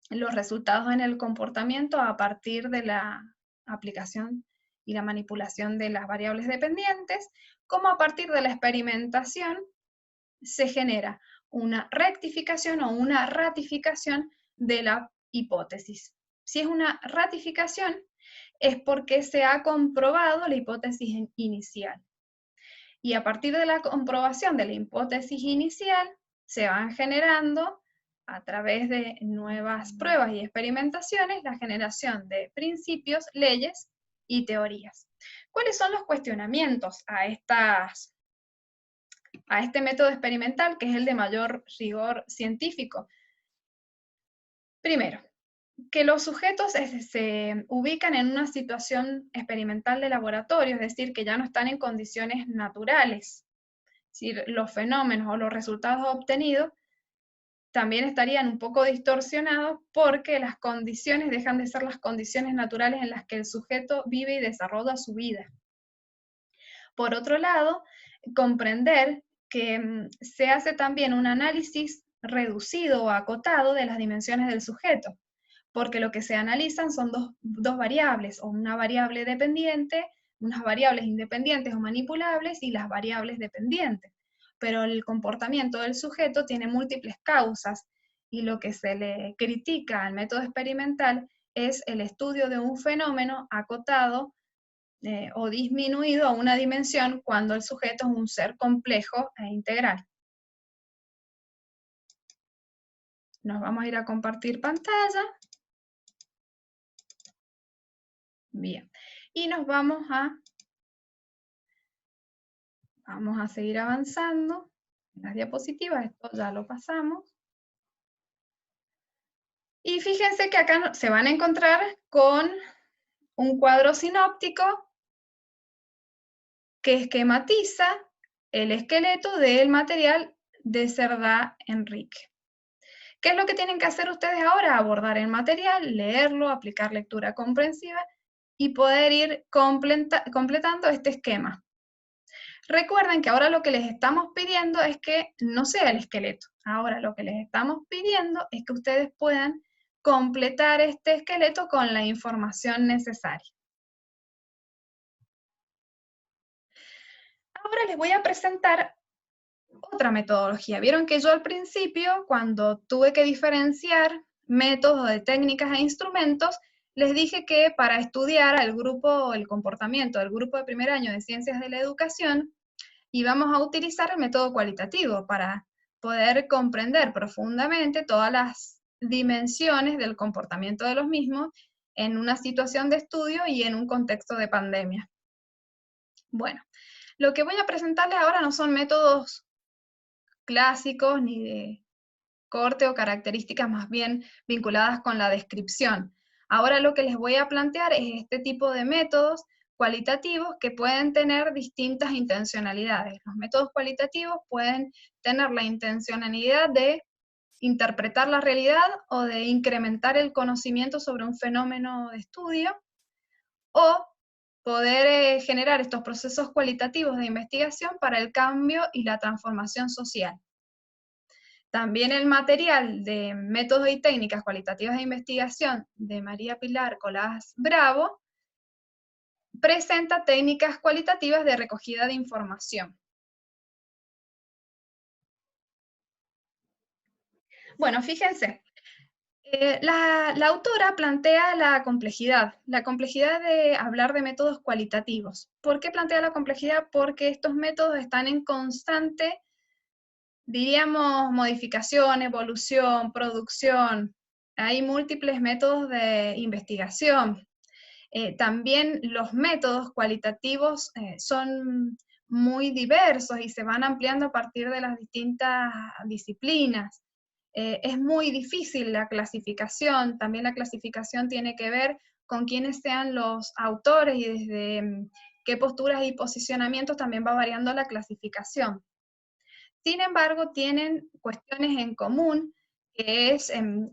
los resultados en el comportamiento a partir de la aplicación y la manipulación de las variables dependientes, como a partir de la experimentación se genera una rectificación o una ratificación de la hipótesis. Si es una ratificación, es porque se ha comprobado la hipótesis inicial. Y a partir de la comprobación de la hipótesis inicial, se van generando, a través de nuevas pruebas y experimentaciones, la generación de principios, leyes y teorías. ¿Cuáles son los cuestionamientos a este método experimental, que es el de mayor rigor científico? Primero, que los sujetos se ubican en una situación experimental de laboratorio, es decir, que ya no están en condiciones naturales. Es decir, los fenómenos o los resultados obtenidos también estarían un poco distorsionados porque las condiciones dejan de ser las condiciones naturales en las que el sujeto vive y desarrolla su vida. Por otro lado, comprender que se hace también un análisis reducido o acotado de las dimensiones del sujeto, porque lo que se analizan son dos variables, o una variable dependiente, unas variables independientes o manipulables y las variables dependientes. Pero el comportamiento del sujeto tiene múltiples causas y lo que se le critica al método experimental es el estudio de un fenómeno acotado o disminuido a una dimensión cuando el sujeto es un ser complejo e integral. Nos vamos a ir a compartir pantalla. Bien, y nos vamos a seguir avanzando en las diapositivas, esto ya lo pasamos. Y fíjense que acá se van a encontrar con un cuadro sinóptico que esquematiza el esqueleto del material de Cerdá Enrique. ¿Qué es lo que tienen que hacer ustedes ahora? Abordar el material, leerlo, aplicar lectura comprensiva y poder ir completando este esquema. Recuerden que ahora lo que les estamos pidiendo es que no sea el esqueleto. Ahora lo que les estamos pidiendo es que ustedes puedan completar este esqueleto con la información necesaria. Ahora les voy a presentar otra metodología. Vieron que yo al principio, cuando tuve que diferenciar métodos de técnicas e instrumentos, les dije que para estudiar el comportamiento del grupo de primer año de Ciencias de la Educación, íbamos a utilizar el método cualitativo para poder comprender profundamente todas las dimensiones del comportamiento de los mismos en una situación de estudio y en un contexto de pandemia. Bueno, lo que voy a presentarles ahora no son métodos clásicos ni de corte o características más bien vinculadas con la descripción. Ahora lo que les voy a plantear es este tipo de métodos cualitativos que pueden tener distintas intencionalidades. Los métodos cualitativos pueden tener la intencionalidad de interpretar la realidad o de incrementar el conocimiento sobre un fenómeno de estudio, o poder generar estos procesos cualitativos de investigación para el cambio y la transformación social. También el material de métodos y técnicas cualitativas de investigación de María Pilar Colás Bravo presenta técnicas cualitativas de recogida de información. Bueno, fíjense, la autora plantea la complejidad de hablar de métodos cualitativos. ¿Por qué plantea la complejidad? Porque estos métodos están en constante, diríamos, modificación, evolución, producción. Hay múltiples métodos de investigación. También los métodos cualitativos son muy diversos y se van ampliando a partir de las distintas disciplinas. Es muy difícil la clasificación, también la clasificación tiene que ver con quiénes sean los autores y desde qué posturas y posicionamientos también va variando la clasificación. Sin embargo, tienen cuestiones en común, que es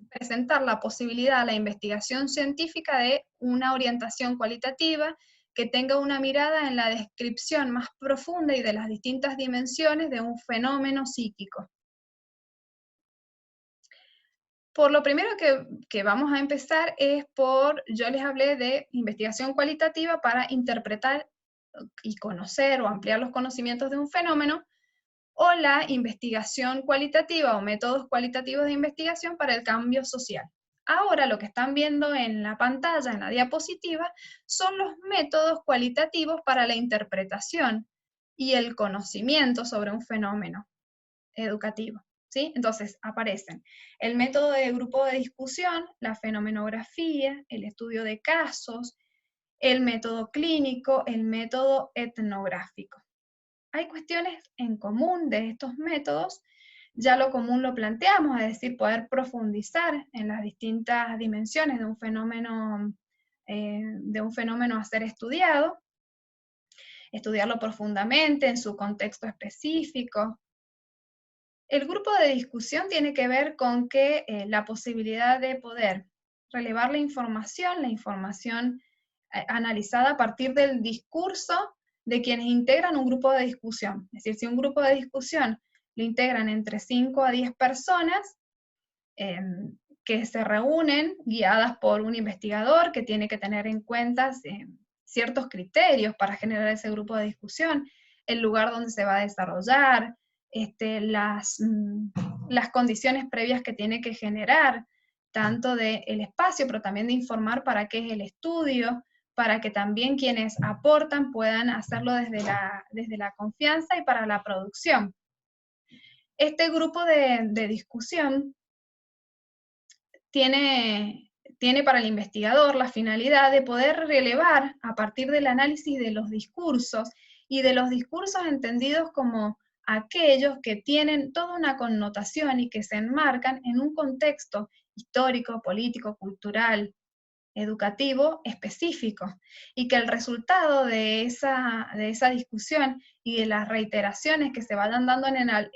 presentar la posibilidad a la investigación científica de una orientación cualitativa que tenga una mirada en la descripción más profunda y de las distintas dimensiones de un fenómeno psíquico. Por lo primero que vamos a empezar es yo les hablé de investigación cualitativa para interpretar y conocer o ampliar los conocimientos de un fenómeno, o la investigación cualitativa o métodos cualitativos de investigación para el cambio social. Ahora lo que están viendo en la pantalla, en la diapositiva, son los métodos cualitativos para la interpretación y el conocimiento sobre un fenómeno educativo. ¿Sí? Entonces aparecen el método de grupo de discusión, la fenomenografía, el estudio de casos, el método clínico, el método etnográfico. Hay cuestiones en común de estos métodos, ya lo común lo planteamos, es decir, poder profundizar en las distintas dimensiones de un fenómeno a ser estudiado, estudiarlo profundamente en su contexto específico. El grupo de discusión tiene que ver con que la posibilidad de poder relevar la información analizada a partir del discurso de quienes integran un grupo de discusión. Es decir, si un grupo de discusión lo integran entre 5 a 10 personas que se reúnen guiadas por un investigador que tiene que tener en cuenta ciertos criterios para generar ese grupo de discusión, el lugar donde se va a desarrollar, las condiciones previas que tiene que generar, tanto del espacio, pero también de informar para qué es el estudio, para que también quienes aportan puedan hacerlo desde la confianza y para la producción. Este grupo de discusión tiene para el investigador la finalidad de poder relevar a partir del análisis de los discursos, y de los discursos entendidos como aquellos que tienen toda una connotación y que se enmarcan en un contexto histórico, político, cultural, educativo específico, y que el resultado de esa discusión y de las reiteraciones que se vayan dando en el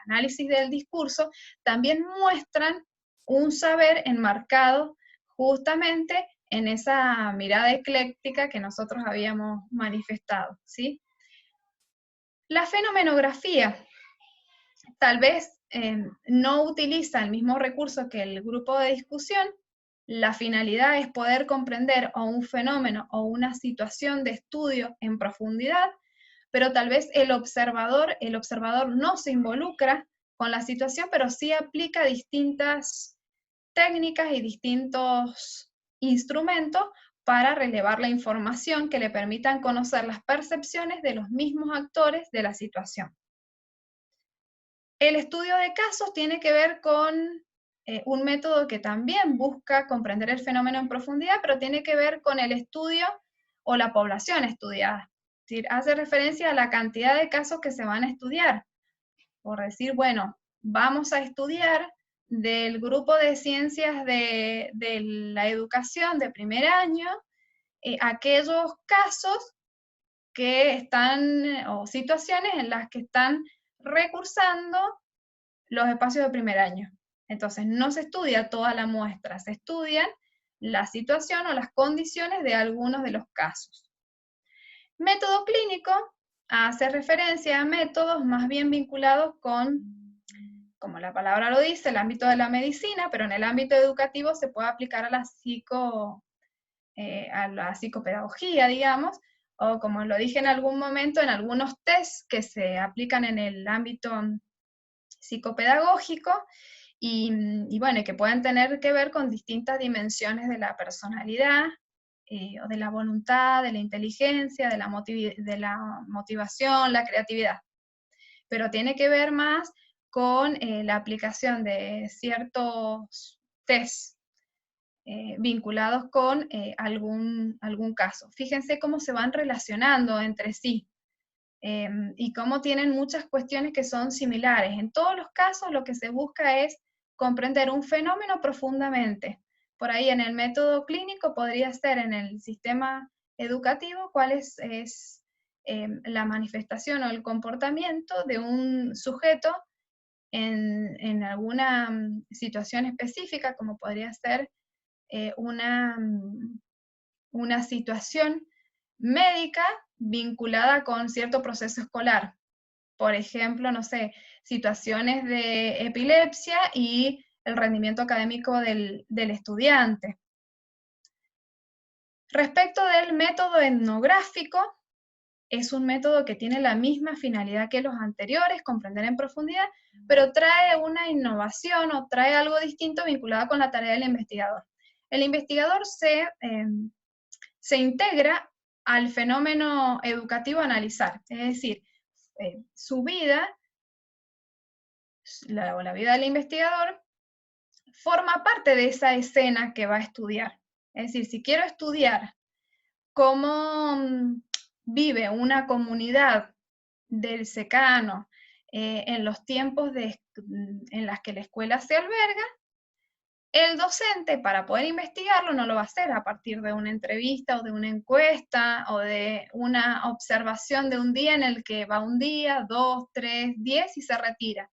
análisis del discurso también muestran un saber enmarcado justamente en esa mirada ecléctica que nosotros habíamos manifestado, ¿sí? La fenomenografía tal vez no utiliza el mismo recurso que el grupo de discusión. La finalidad es poder comprender o un fenómeno o una situación de estudio en profundidad, pero tal vez el observador no se involucra con la situación, pero sí aplica distintas técnicas y distintos instrumentos para relevar la información que le permitan conocer las percepciones de los mismos actores de la situación. El estudio de casos tiene que ver con un método que también busca comprender el fenómeno en profundidad, pero tiene que ver con el estudio o la población estudiada. Es decir, hace referencia a la cantidad de casos que se van a estudiar. Por decir, bueno, vamos a estudiar del grupo de ciencias de la educación de primer año, aquellos casos que están, o situaciones en las que están recursando los espacios de primer año. Entonces, no se estudia toda la muestra, se estudian la situación o las condiciones de algunos de los casos. Método clínico hace referencia a métodos más bien vinculados con, como la palabra lo dice, el ámbito de la medicina, pero en el ámbito educativo se puede aplicar a la psicopedagogía, digamos, o como lo dije en algún momento, en algunos tests que se aplican en el ámbito psicopedagógico, y bueno, que pueden tener que ver con distintas dimensiones de la personalidad, o de la voluntad, de la inteligencia, de la motivación, la creatividad. Pero tiene que ver más con la aplicación de ciertos tests vinculados con algún caso. Fíjense cómo se van relacionando entre sí. Y cómo tienen muchas cuestiones que son similares. En todos los casos lo que se busca es comprender un fenómeno profundamente. Por ahí en el método clínico podría ser en el sistema educativo cuál es la manifestación o el comportamiento de un sujeto en alguna situación específica, como podría ser una situación médica vinculada con cierto proceso escolar. Por ejemplo, no sé, situaciones de epilepsia y el rendimiento académico del estudiante. Respecto del método etnográfico, es un método que tiene la misma finalidad que los anteriores, comprender en profundidad, pero trae una innovación o trae algo distinto vinculado con la tarea del investigador. El investigador se integra al fenómeno educativo a analizar, es decir, su vida, la vida del investigador, forma parte de esa escena que va a estudiar. Es decir, si quiero estudiar cómo vive una comunidad del secano en los tiempos en las que la escuela se alberga, el docente, para poder investigarlo, no lo va a hacer a partir de una entrevista o de una encuesta o de una observación de un día en el que va un día, 2, 3, 10 y se retira.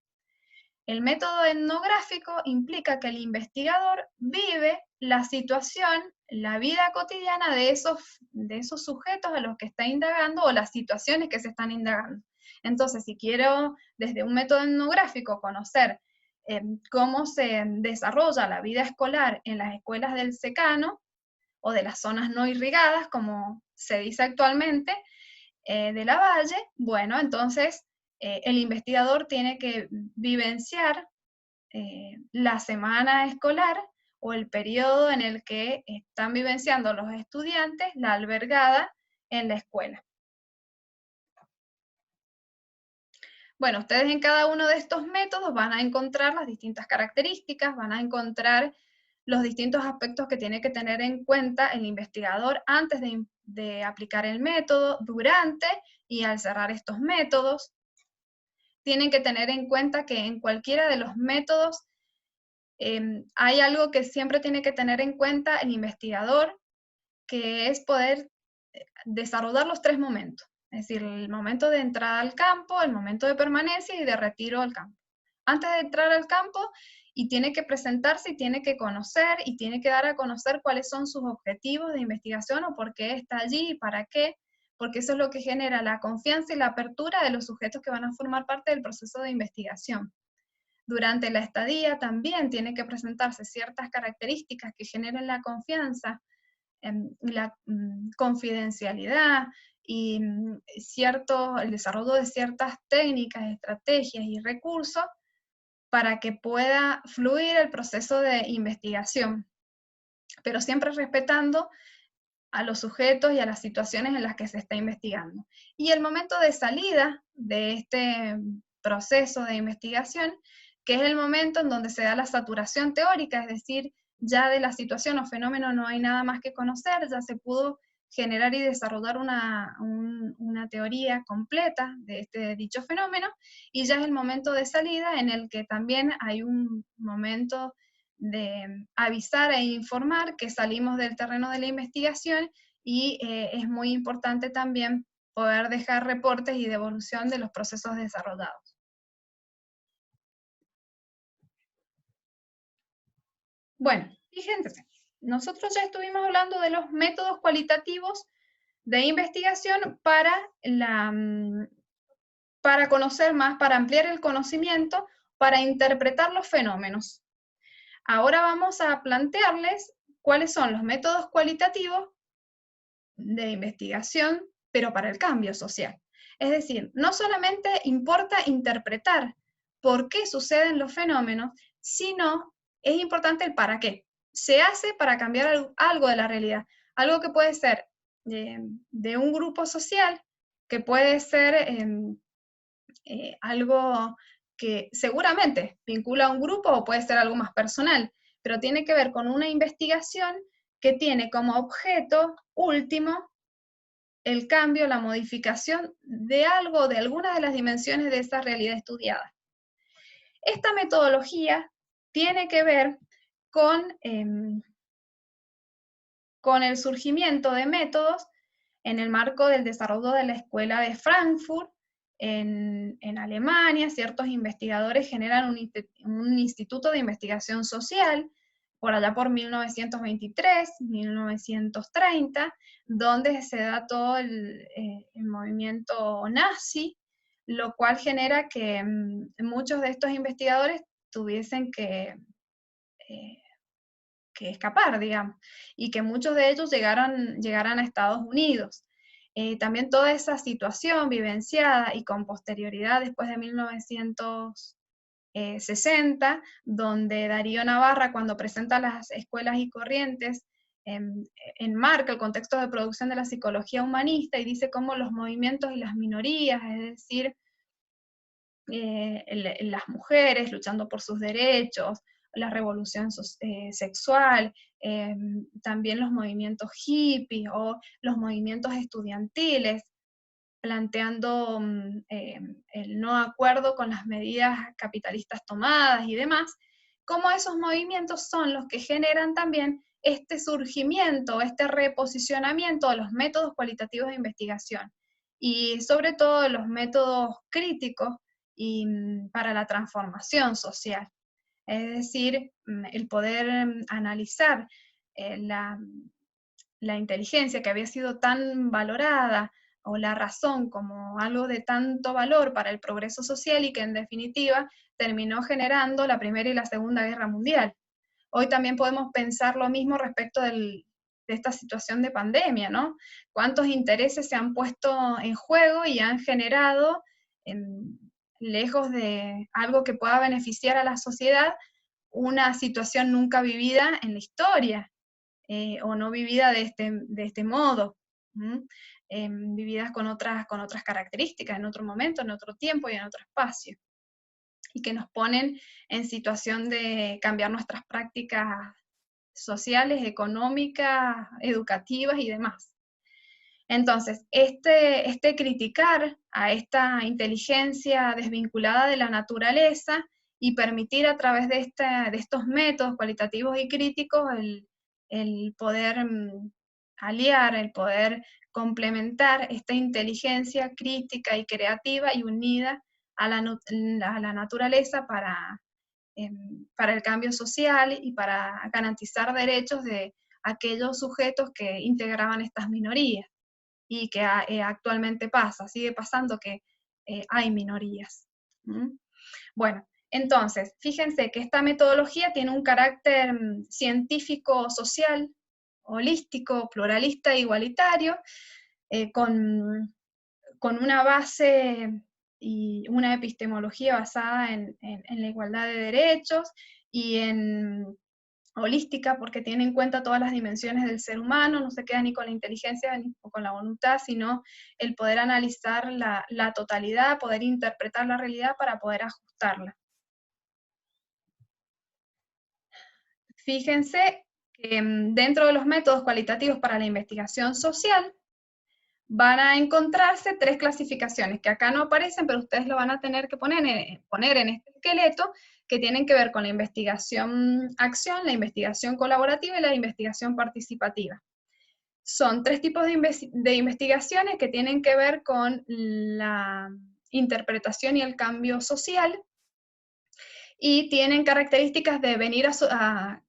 El método etnográfico implica que el investigador vive la situación, la vida cotidiana de esos sujetos a los que está indagando o las situaciones que se están indagando. Entonces, si quiero desde un método etnográfico conocer cómo se desarrolla la vida escolar en las escuelas del secano o de las zonas no irrigadas, como se dice actualmente, de la Valle, bueno, entonces el investigador tiene que vivenciar la semana escolar o el periodo en el que están vivenciando los estudiantes la albergada en la escuela. Bueno, ustedes en cada uno de estos métodos van a encontrar las distintas características, van a encontrar los distintos aspectos que tiene que tener en cuenta el investigador antes de aplicar el método, durante y al cerrar estos métodos. Tienen que tener en cuenta que en cualquiera de los métodos hay algo que siempre tiene que tener en cuenta el investigador, que es poder desarrollar los 3 momentos. Es decir, el momento de entrada al campo, el momento de permanencia y de retiro al campo. Antes de entrar al campo, y tiene que presentarse y tiene que conocer y tiene que dar a conocer cuáles son sus objetivos de investigación o por qué está allí y para qué, porque eso es lo que genera la confianza y la apertura de los sujetos que van a formar parte del proceso de investigación. Durante la estadía también tiene que presentarse ciertas características que generen la confianza, la confidencialidad y el desarrollo de ciertas técnicas, estrategias y recursos para que pueda fluir el proceso de investigación, pero siempre respetando a los sujetos y a las situaciones en las que se está investigando. Y el momento de salida de este proceso de investigación, que es el momento en donde se da la saturación teórica, es decir, ya de la situación o fenómeno no hay nada más que conocer, ya se pudo generar y desarrollar una teoría completa de este dicho fenómeno, y ya es el momento de salida en el que también hay un momento de avisar e informar que salimos del terreno de la investigación, y es muy importante también poder dejar reportes y devolución de los procesos desarrollados. Bueno, fíjense, nosotros ya estuvimos hablando de los métodos cualitativos de investigación para conocer más, para ampliar el conocimiento, para interpretar los fenómenos. Ahora vamos a plantearles cuáles son los métodos cualitativos de investigación, pero para el cambio social. Es decir, no solamente importa interpretar por qué suceden los fenómenos, sino es importante el para qué. Se hace para cambiar algo de la realidad, algo que puede ser de un grupo social, que puede ser algo que seguramente vincula a un grupo o puede ser algo más personal, pero tiene que ver con una investigación que tiene como objeto último el cambio, la modificación de algo, de alguna de las dimensiones de esa realidad estudiada. Esta metodología tiene que ver con el surgimiento de métodos en el marco del desarrollo de la Escuela de Frankfurt, en Alemania. Ciertos investigadores generan un instituto de investigación social, por allá por 1923, 1930, donde se da todo el movimiento nazi, lo cual genera que muchos de estos investigadores tuviesen que escapar, digamos, y que muchos de ellos llegaran a Estados Unidos. También toda esa situación vivenciada y con posterioridad después de 1960, donde Darío Navarra, cuando presenta las escuelas y corrientes, enmarca el contexto de producción de la psicología humanista y dice cómo los movimientos y las minorías, es decir, las mujeres luchando por sus derechos, la revolución sexual, también los movimientos hippies o los movimientos estudiantiles, planteando el no acuerdo con las medidas capitalistas tomadas y demás, cómo esos movimientos son los que generan también este surgimiento, este reposicionamiento de los métodos cualitativos de investigación, y sobre todo los métodos críticos y para la transformación social. Es decir, el poder analizar la inteligencia que había sido tan valorada, o la razón como algo de tanto valor para el progreso social, y que en definitiva terminó generando la Primera y la Segunda Guerra Mundial. Hoy también podemos pensar lo mismo respecto de esta situación de pandemia, ¿no? ¿Cuántos intereses se han puesto en juego y han generado, lejos de algo que pueda beneficiar a la sociedad, una situación nunca vivida en la historia, o no vivida de este modo, vividas con otras características, en otro momento, en otro tiempo y en otro espacio, y que nos ponen en situación de cambiar nuestras prácticas sociales, económicas, educativas y demás. Entonces, este criticar a esta inteligencia desvinculada de la naturaleza y permitir a través de estos métodos cualitativos y críticos el poder aliar, el poder complementar esta inteligencia crítica y creativa y unida a la naturaleza para el cambio social y para garantizar derechos de aquellos sujetos que integraban estas minorías, y que actualmente sigue pasando que hay minorías. Bueno, entonces, fíjense que esta metodología tiene un carácter científico, social, holístico, pluralista e igualitario, con una base y una epistemología basada en la igualdad de derechos, y en holística, porque tiene en cuenta todas las dimensiones del ser humano, no se queda ni con la inteligencia ni con la voluntad, sino el poder analizar la totalidad, poder interpretar la realidad para poder ajustarla. fíjense que dentro de los métodos cualitativos para la investigación social, van a encontrarse 3 clasificaciones, que acá no aparecen, pero ustedes lo van a tener que poner en este esqueleto, que tienen que ver con la investigación-acción, la investigación colaborativa y la investigación participativa. Son 3 tipos de investigaciones que tienen que ver con la interpretación y el cambio social, y tienen características de venir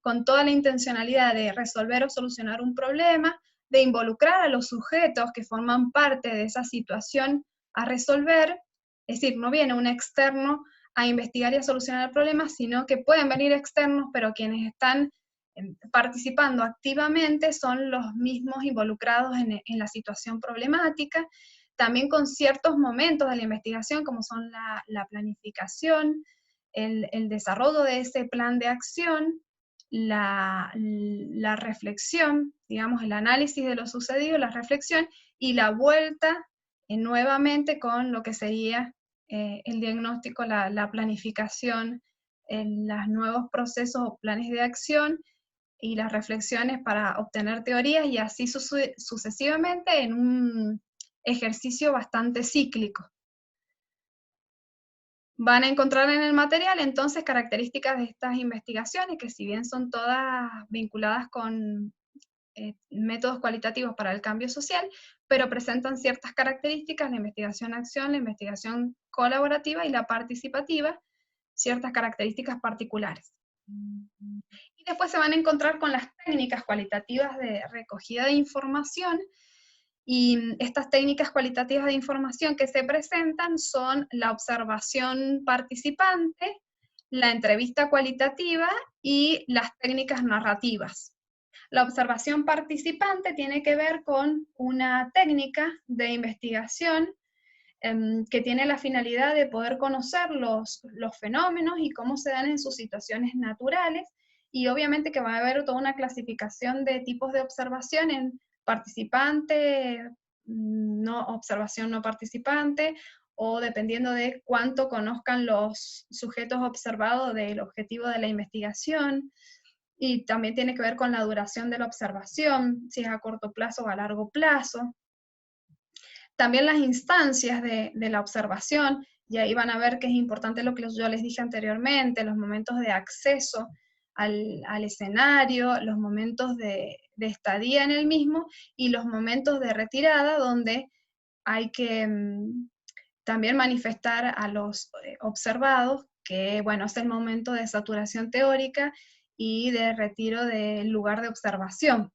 con toda la intencionalidad de resolver o solucionar un problema, de involucrar a los sujetos que forman parte de esa situación a resolver, es decir, no viene un externo a investigar y a solucionar el problema, sino que pueden venir externos, pero quienes están participando activamente son los mismos involucrados en la situación problemática, también con ciertos momentos de la investigación, como son la planificación, el desarrollo de ese plan de acción, la reflexión, digamos, el análisis de lo sucedido, la reflexión, y la vuelta nuevamente con lo que sería el diagnóstico, la planificación, los nuevos procesos o planes de acción, y las reflexiones para obtener teorías, y así sucesivamente en un ejercicio bastante cíclico. Van a encontrar en el material entonces características de estas investigaciones, que si bien son todas vinculadas con métodos cualitativos para el cambio social, pero presentan ciertas características, la investigación-acción, la investigación colaborativa y la participativa, ciertas características particulares. Y después se van a encontrar con las técnicas cualitativas de recogida de información, y estas técnicas cualitativas de información que se presentan son la observación participante, la entrevista cualitativa y las técnicas narrativas. La observación participante tiene que ver con una técnica de investigación que tiene la finalidad de poder conocer los fenómenos y cómo se dan en sus situaciones naturales, y obviamente que va a haber toda una clasificación de tipos de observación en participante, no observación no participante, o dependiendo de cuánto conozcan los sujetos observados del objetivo de la investigación, y también tiene que ver con la duración de la observación, si es a corto plazo o a largo plazo. También las instancias de la observación, y ahí van a ver que es importante lo que yo les dije anteriormente, los momentos de acceso al escenario, los momentos de estadía en el mismo, y los momentos de retirada, donde hay que también manifestar a los observados que, bueno, es el momento de saturación teórica y de retiro del lugar de observación.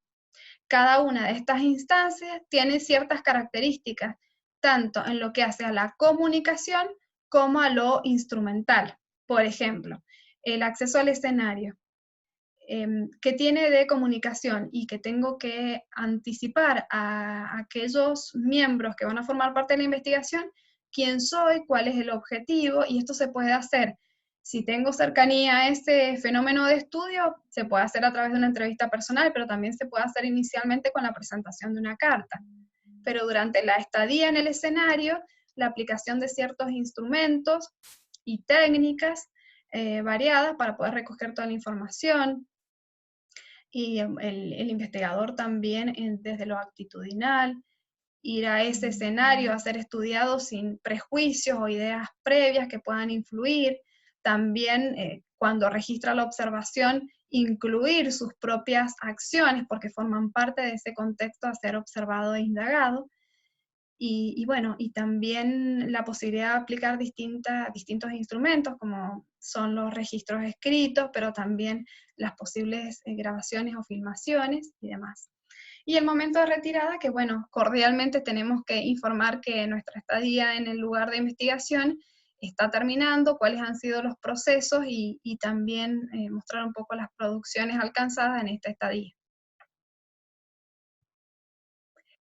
Cada una de estas instancias tiene ciertas características, tanto en lo que hace a la comunicación como a lo instrumental. Por ejemplo, el acceso al escenario. ¿Qué tiene de comunicación? Y que tengo que anticipar a aquellos miembros que van a formar parte de la investigación quién soy, cuál es el objetivo, y esto se puede hacer. Si tengo cercanía a ese fenómeno de estudio, se puede hacer a través de una entrevista personal, pero también se puede hacer inicialmente con la presentación de una carta. Pero durante la estadía en el escenario, la aplicación de ciertos instrumentos y técnicas variadas para poder recoger toda la información, y el investigador también desde lo actitudinal, ir a ese escenario a ser estudiado sin prejuicios o ideas previas que puedan influir. También cuando registra la observación, incluir sus propias acciones porque forman parte de ese contexto a ser observado e indagado. Y bueno, y también la posibilidad de aplicar distintos instrumentos, como son los registros escritos, pero también las posibles grabaciones o filmaciones y demás. Y el momento de retirada, que bueno, cordialmente tenemos que informar que nuestra estadía en el lugar de investigación está terminando, cuáles han sido los procesos, y también mostrar un poco las producciones alcanzadas en esta estadía.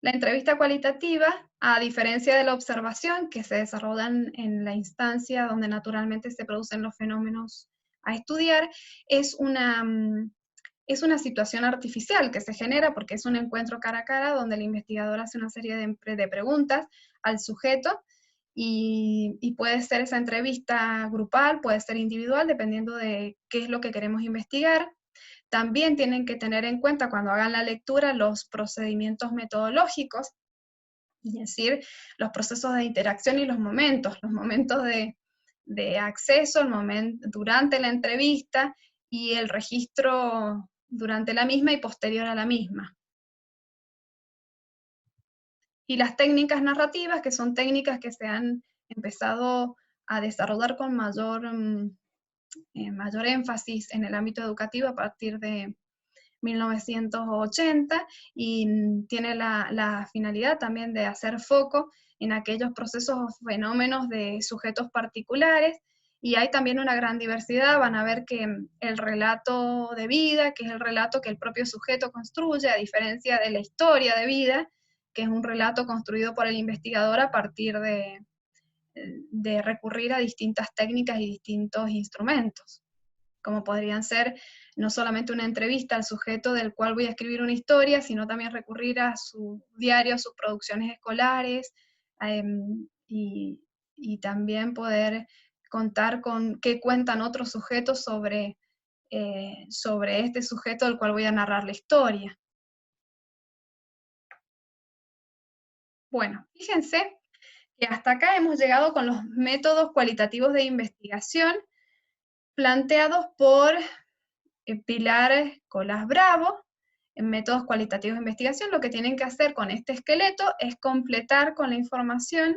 La entrevista cualitativa, a diferencia de la observación, que se desarrolla en la instancia donde naturalmente se producen los fenómenos a estudiar, es una situación artificial que se genera porque es un encuentro cara a cara donde el investigador hace una serie de preguntas al sujeto, y puede ser esa entrevista grupal, puede ser individual, dependiendo de qué es lo que queremos investigar. También tienen que tener en cuenta cuando hagan la lectura los procedimientos metodológicos, es decir, los procesos de interacción y los momentos de acceso, durante la entrevista y el registro durante la misma y posterior a la misma. Y las técnicas narrativas, que son técnicas que se han empezado a desarrollar con mayor énfasis en el ámbito educativo a partir de 1980 y tiene la finalidad también de hacer foco en aquellos procesos o fenómenos de sujetos particulares, y hay también una gran diversidad. Van a ver que el relato de vida, que es el relato que el propio sujeto construye, a diferencia de la historia de vida, que es un relato construido por el investigador a partir de recurrir a distintas técnicas y distintos instrumentos, como podrían ser no solamente una entrevista al sujeto del cual voy a escribir una historia, sino también recurrir a su diario, a sus producciones escolares, y también poder contar con qué cuentan otros sujetos sobre este sujeto del cual voy a narrar la historia. Bueno, fíjense que hasta acá hemos llegado con los métodos cualitativos de investigación planteados por Pilar Colas Bravo. En métodos cualitativos de investigación, lo que tienen que hacer con este esqueleto es completar con la información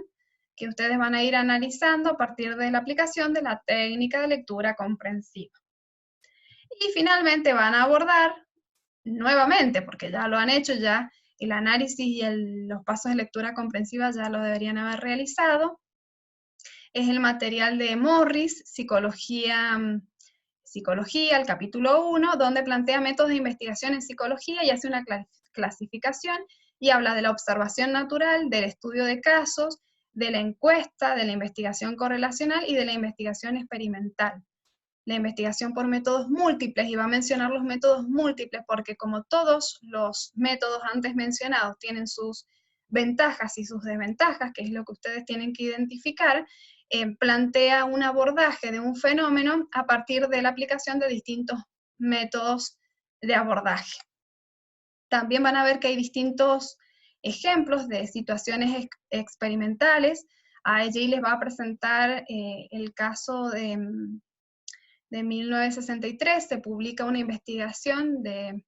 que ustedes van a ir analizando a partir de la aplicación de la técnica de lectura comprensiva. Y finalmente van a abordar nuevamente, porque ya lo han hecho, ya el análisis y los pasos de lectura comprensiva ya lo deberían haber realizado. Es el material de Morris, Psicología, el capítulo 1, donde plantea métodos de investigación en psicología y hace una clasificación y habla de la observación natural, del estudio de casos, de la encuesta, de la investigación correlacional y de la investigación experimental. La investigación por métodos múltiples, y va a mencionar los métodos múltiples porque como todos los métodos antes mencionados tienen sus ventajas y sus desventajas, que es lo que ustedes tienen que identificar, plantea un abordaje de un fenómeno a partir de la aplicación de distintos métodos de abordaje. También van a ver que hay distintos ejemplos de situaciones experimentales. Allí les va a presentar el caso de 1963, se publica una investigación de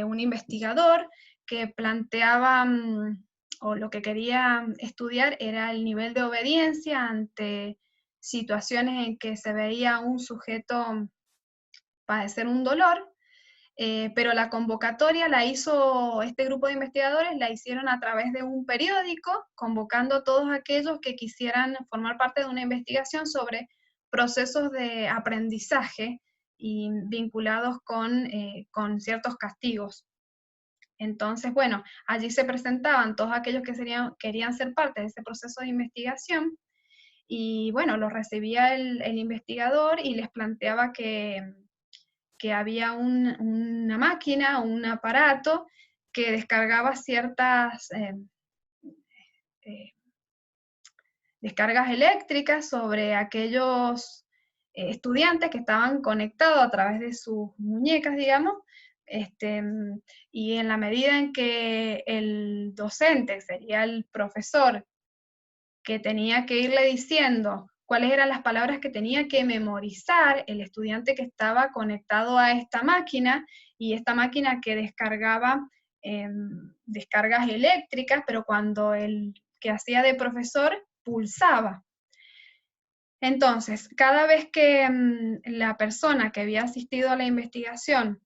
un investigador que planteaba, o lo que quería estudiar era el nivel de obediencia ante situaciones en que se veía un sujeto padecer un dolor, pero la convocatoria la hizo este grupo de investigadores, la hicieron a través de un periódico, convocando a todos aquellos que quisieran formar parte de una investigación sobre procesos de aprendizaje y vinculados con ciertos castigos. Entonces, bueno, allí se presentaban todos aquellos que querían ser parte de ese proceso de investigación, y bueno, los recibía el investigador y les planteaba que había una máquina, un aparato que descargaba ciertas descargas eléctricas sobre aquellos estudiantes que estaban conectados a través de sus muñecas, digamos, y en la medida en que el docente, sería el profesor, que tenía que irle diciendo cuáles eran las palabras que tenía que memorizar el estudiante que estaba conectado a esta máquina, y esta máquina que descargaba descargas eléctricas, pero cuando el que hacía de profesor pulsaba. Entonces, cada vez que la persona que había asistido a la investigación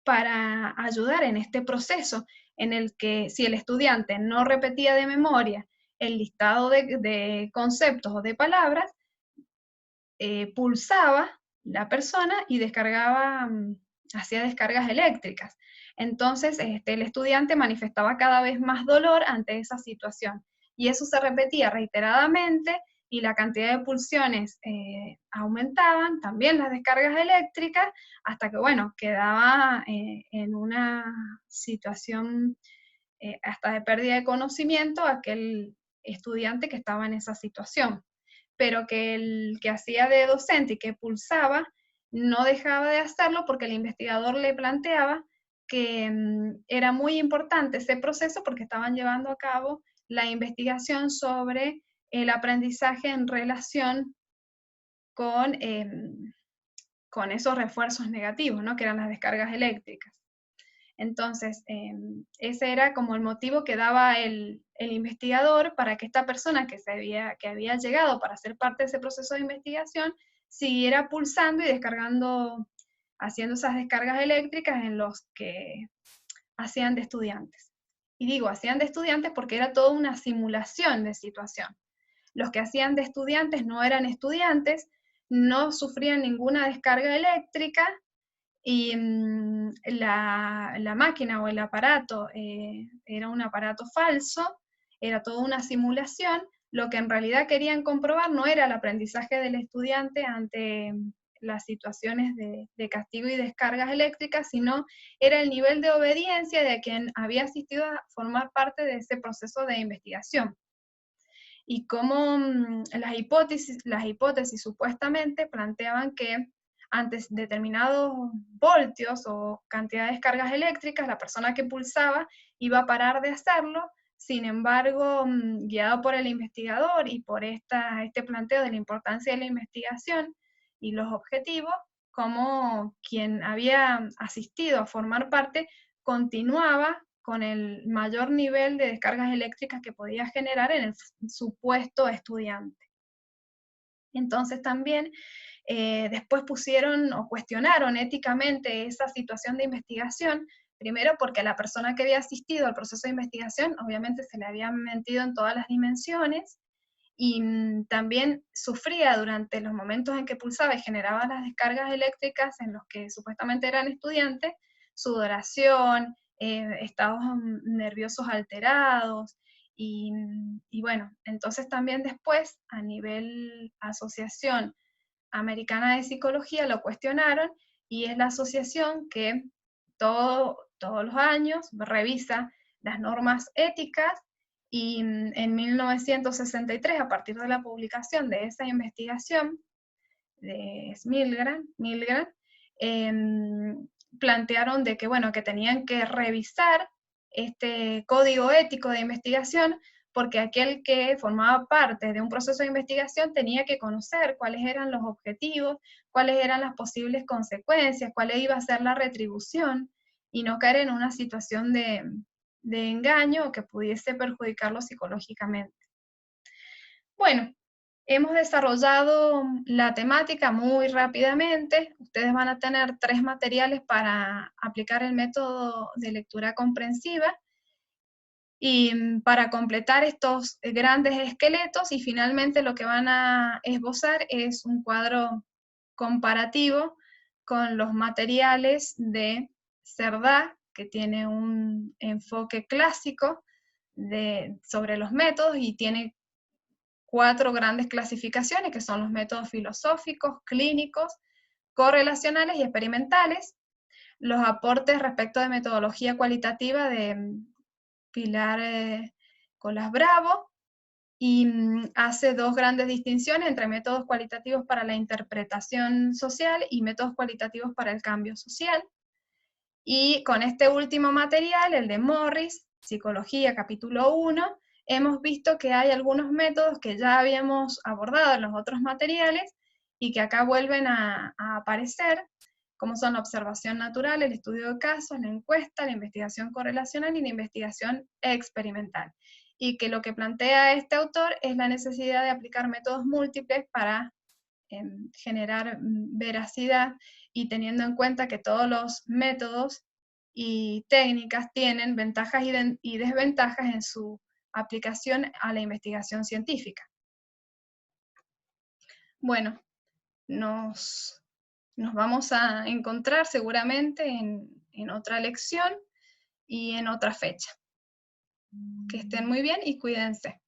para ayudar en este proceso, en el que si el estudiante no repetía de memoria el listado de conceptos o de palabras, pulsaba la persona y descargaba, hacía descargas eléctricas. Entonces, el estudiante manifestaba cada vez más dolor ante esa situación. Y eso se repetía reiteradamente, y la cantidad de pulsiones aumentaban, también las descargas eléctricas, hasta que, bueno, quedaba en una situación hasta de pérdida de conocimiento aquel estudiante que estaba en esa situación. Pero que el que hacía de docente y que pulsaba no dejaba de hacerlo porque el investigador le planteaba que era muy importante ese proceso porque estaban llevando a cabo la investigación sobre el aprendizaje en relación con esos refuerzos negativos, ¿no? Que eran las descargas eléctricas. Entonces, ese era como el motivo que daba el investigador para que esta persona que había llegado para ser parte de ese proceso de investigación siguiera pulsando y descargando, haciendo esas descargas eléctricas en los que hacían de estudiantes. Y digo, hacían de estudiantes porque era toda una simulación de situación. Los que hacían de estudiantes no eran estudiantes, no sufrían ninguna descarga eléctrica, y la máquina o el aparato era un aparato falso, era toda una simulación. Lo que en realidad querían comprobar no era el aprendizaje del estudiante ante las situaciones de castigo y descargas eléctricas, sino era el nivel de obediencia de quien había asistido a formar parte de ese proceso de investigación. Y cómo las hipótesis supuestamente planteaban que ante determinados voltios o cantidad de descargas eléctricas, la persona que pulsaba iba a parar de hacerlo. Sin embargo, guiado por el investigador y por este planteo de la importancia de la investigación y los objetivos, como quien había asistido a formar parte continuaba con el mayor nivel de descargas eléctricas que podía generar en el supuesto estudiante. Entonces también después pusieron o cuestionaron éticamente esa situación de investigación, primero porque la persona que había asistido al proceso de investigación obviamente se le había mentido en todas las dimensiones, y también sufría durante los momentos en que pulsaba y generaba las descargas eléctricas en los que supuestamente eran estudiantes, sudoración, estados nerviosos alterados, y bueno, entonces también después a nivel asociación americana de psicología lo cuestionaron, y es la asociación que todos los años revisa las normas éticas, y en 1963, a partir de la publicación de esa investigación de Milgram, plantearon de que, bueno, que tenían que revisar este código ético de investigación, porque aquel que formaba parte de un proceso de investigación tenía que conocer cuáles eran los objetivos, cuáles eran las posibles consecuencias, cuál iba a ser la retribución, y no caer en una situación de engaño o que pudiese perjudicarlo psicológicamente. Bueno, hemos desarrollado la temática muy rápidamente. Ustedes van a tener 3 materiales para aplicar el método de lectura comprensiva, y para completar estos grandes esqueletos, y finalmente lo que van a esbozar es un cuadro comparativo con los materiales de Cerdá, que tiene un enfoque clásico sobre los métodos y tiene 4 grandes clasificaciones, que son los métodos filosóficos, clínicos, correlacionales y experimentales. Los aportes respecto de metodología cualitativa de Pilar Colas Bravo, y hace 2 grandes distinciones entre métodos cualitativos para la interpretación social y métodos cualitativos para el cambio social. Y con este último material, el de Morris, Psicología, capítulo 1, hemos visto que hay algunos métodos que ya habíamos abordado en los otros materiales y que acá vuelven a aparecer, como son la observación natural, el estudio de casos, la encuesta, la investigación correlacional y la investigación experimental. Y que lo que plantea este autor es la necesidad de aplicar métodos múltiples para generar veracidad, y teniendo en cuenta que todos los métodos y técnicas tienen ventajas y desventajas en su aplicación a la investigación científica. Bueno, nos vamos a encontrar seguramente en otra lección y en otra fecha. Que estén muy bien y cuídense.